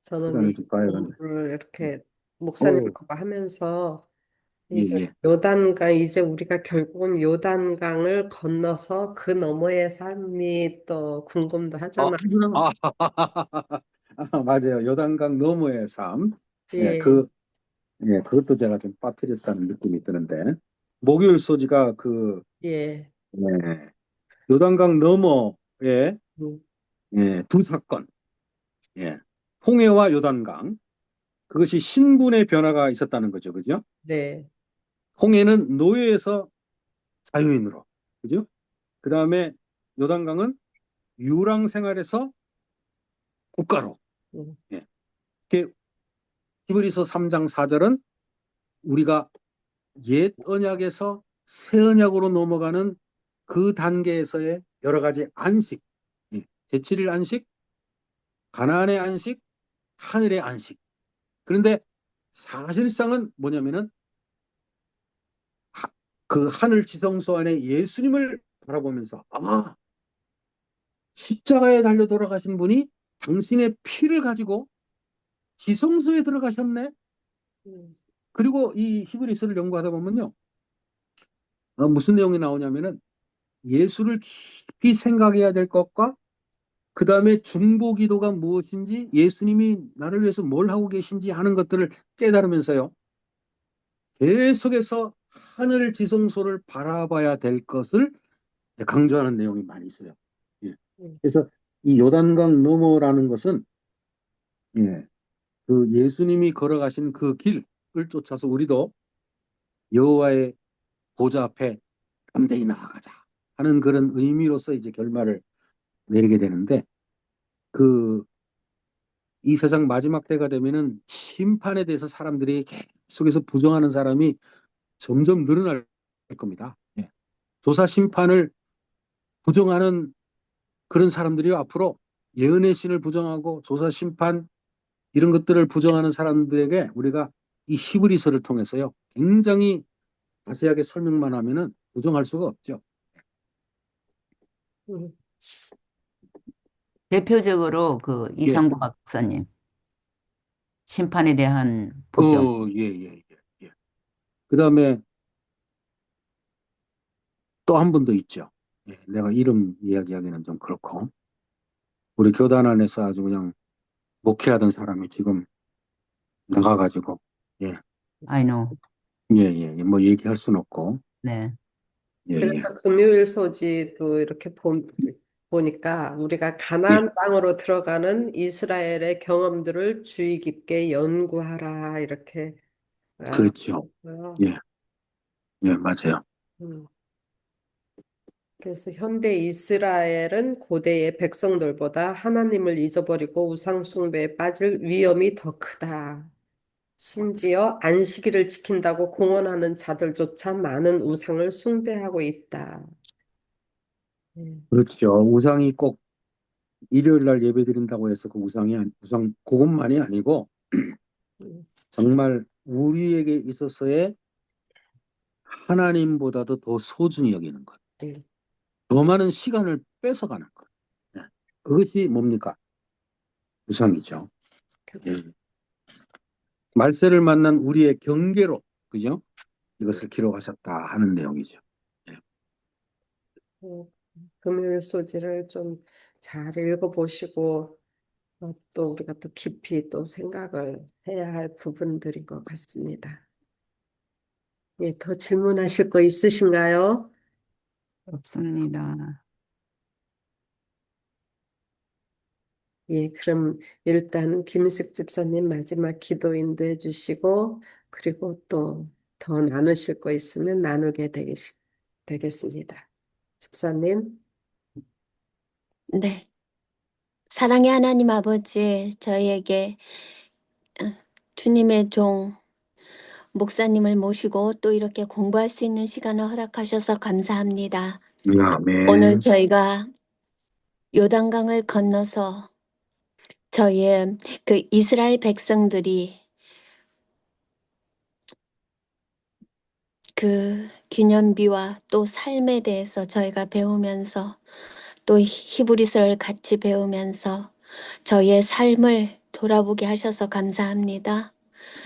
저는 시간을 이 좀 봐야겠네. 공부를 이렇게 목사님 오, 거 하면서 예, 이게 예. 요단강, 이제 우리가 결국은 요단강을 건너서 그 너머의 삶이 또 궁금도 아, 하잖아요. 아, 아, 맞아요. 요단강 너머의 삶. 예, 예, 예, 그것도 제가 좀 빠뜨렸다는 느낌이 드는데. 목요일 소지가 예, 예, 요단강 너머의 음, 예, 두 사건. 예, 홍해와 요단강. 그것이 신분의 변화가 있었다는 거죠. 그죠? 네, 홍해는 노예에서 자유인으로. 그죠? 그 다음에 요단강은 유랑 생활에서 국가로. 음, 예. 이렇게 히브리서 3장 4절은 우리가 옛 언약에서 새 언약으로 넘어가는 그 단계에서의 여러 가지 안식, 예. 제7일 안식, 가나안의 안식, 하늘의 안식. 그런데 사실상은 뭐냐면은 그 하늘 지성소 안에 예수님을 바라보면서 아, 십자가에 달려 돌아가신 분이 당신의 피를 가지고 지성소에 들어가셨네. 음, 그리고 이 히브리서를 연구하다 보면요. 무슨 내용이 나오냐면은 예수를 깊이 생각해야 될 것과 그 다음에 중보기도가 무엇인지 예수님이 나를 위해서 뭘 하고 계신지 하는 것들을 깨달으면서요. 계속해서 하늘 지성소를 바라봐야 될 것을 강조하는 내용이 많이 있어요. 예. 음, 그래서 이 요단강 너머라는 것은 예, 그 예수님이 걸어가신 그 길을 쫓아서 우리도 여호와의 보좌 앞에 담대히 나아가자 하는 그런 의미로서 이제 결말을 내리게 되는데 그 이 세상 마지막 때가 되면은 심판에 대해서 사람들이 계속해서 부정하는 사람이 점점 늘어날 겁니다. 예. 조사 심판을 부정하는 그런 사람들이 앞으로 예언의 신을 부정하고 조사 심판 이런 것들을 부정하는 사람들에게 우리가 이 히브리서를 통해서요 굉장히 자세하게 설명만 하면은 부정할 수가 없죠. 음. 대표적으로 그 예. 이상구 박사님 심판에 대한 부정. 예. 그다음에 또 한 분 더 있죠. 예, 내가 이름 이야기하기는 좀 그렇고 우리 교단 안에서 아주 그냥 목회하던 사람이 지금 나가가지고 예, I know. 뭐 얘기할 수는 없고 네. 예. 그래서 금요일 소지도 이렇게 보니까 우리가 예. 가나안 땅으로 들어가는 이스라엘의 경험들을 주의 깊게 연구하라 이렇게 그렇죠. 했고요. 예, 맞아요. 음. 그래서 현대 이스라엘은 고대의 백성들보다 하나님을 잊어버리고 우상 숭배에 빠질 위험이 더 크다. 심지어 안식일을 지킨다고 공언하는 자들조차 많은 우상을 숭배하고 있다. 그렇죠. 우상이 꼭 일요일 날 예배 드린다고 해서 그 우상 그것만이 아니고 음, 정말 우리에게 있어서의 하나님보다도 더 소중히 여기는 것. 음, 더 많은 시간을 뺏어가는 것. 예. 그것이 뭡니까? 우상이죠. 예. 그렇죠. 말세를 만난 우리의 경계로, 그죠? 이것을 기록하셨다 하는 내용이죠. 어, 금요일 소지를 좀 잘 읽어보시고 또 우리가 또 깊이 또 생각을 해야 할 부분들인 것 같습니다. 예, 더 질문하실 거 있으신가요? 없습니다. 예, 그럼 일단 김숙 집사님 마지막 기도 인도해 주시고 그리고 또 더 나누실 거 있으면 나누게 되겠습니다. 집사님. 네. 사랑의 하나님 아버지, 저희에게 주님의 종, 목사님을 모시고 또 이렇게 공부할 수 있는 시간을 허락하셔서 감사합니다. 오늘 아멘. 저희가 요단강을 건너서 저희의 그 이스라엘 백성들이 그 기념비와 또 삶에 대해서 저희가 배우면서 또 히브리서를 같이 배우면서 저희의 삶을 돌아보게 하셔서 감사합니다.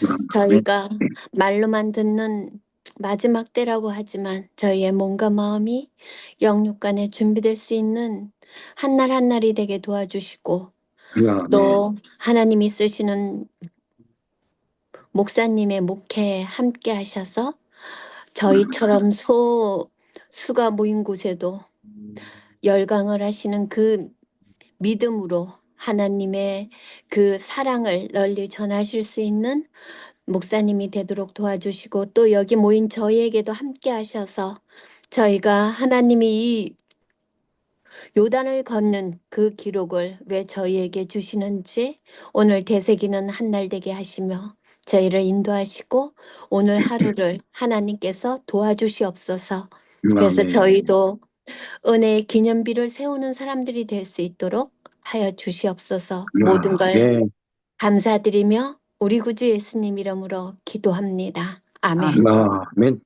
아멘. 저희가 말로만 듣는 마지막 때라고 하지만 저희의 몸과 마음이 영육간에 준비될 수 있는 한날 한날이 되게 도와주시고 아멘. 또 하나님이 쓰시는 목사님의 목회에 함께 하셔서 저희처럼 수가 모인 곳에도 열강을 하시는 그 믿음으로 하나님의 그 사랑을 널리 전하실 수 있는 목사님이 되도록 도와주시고 또 여기 모인 저희에게도 함께 하셔서 저희가 하나님이 이 요단을 걷는 그 기록을 왜 저희에게 주시는지 오늘 되새기는 한날 되게 하시며 저희를 인도하시고 오늘 하루를 하나님께서 도와주시옵소서. 그래서 아멘. 저희도 은혜의 기념비를 세우는 사람들이 될 수 있도록 하여 주시옵소서. 모든 걸 아멘. 감사드리며 우리 구주 예수님 이름으로 기도합니다. 아멘. 아멘. 아멘.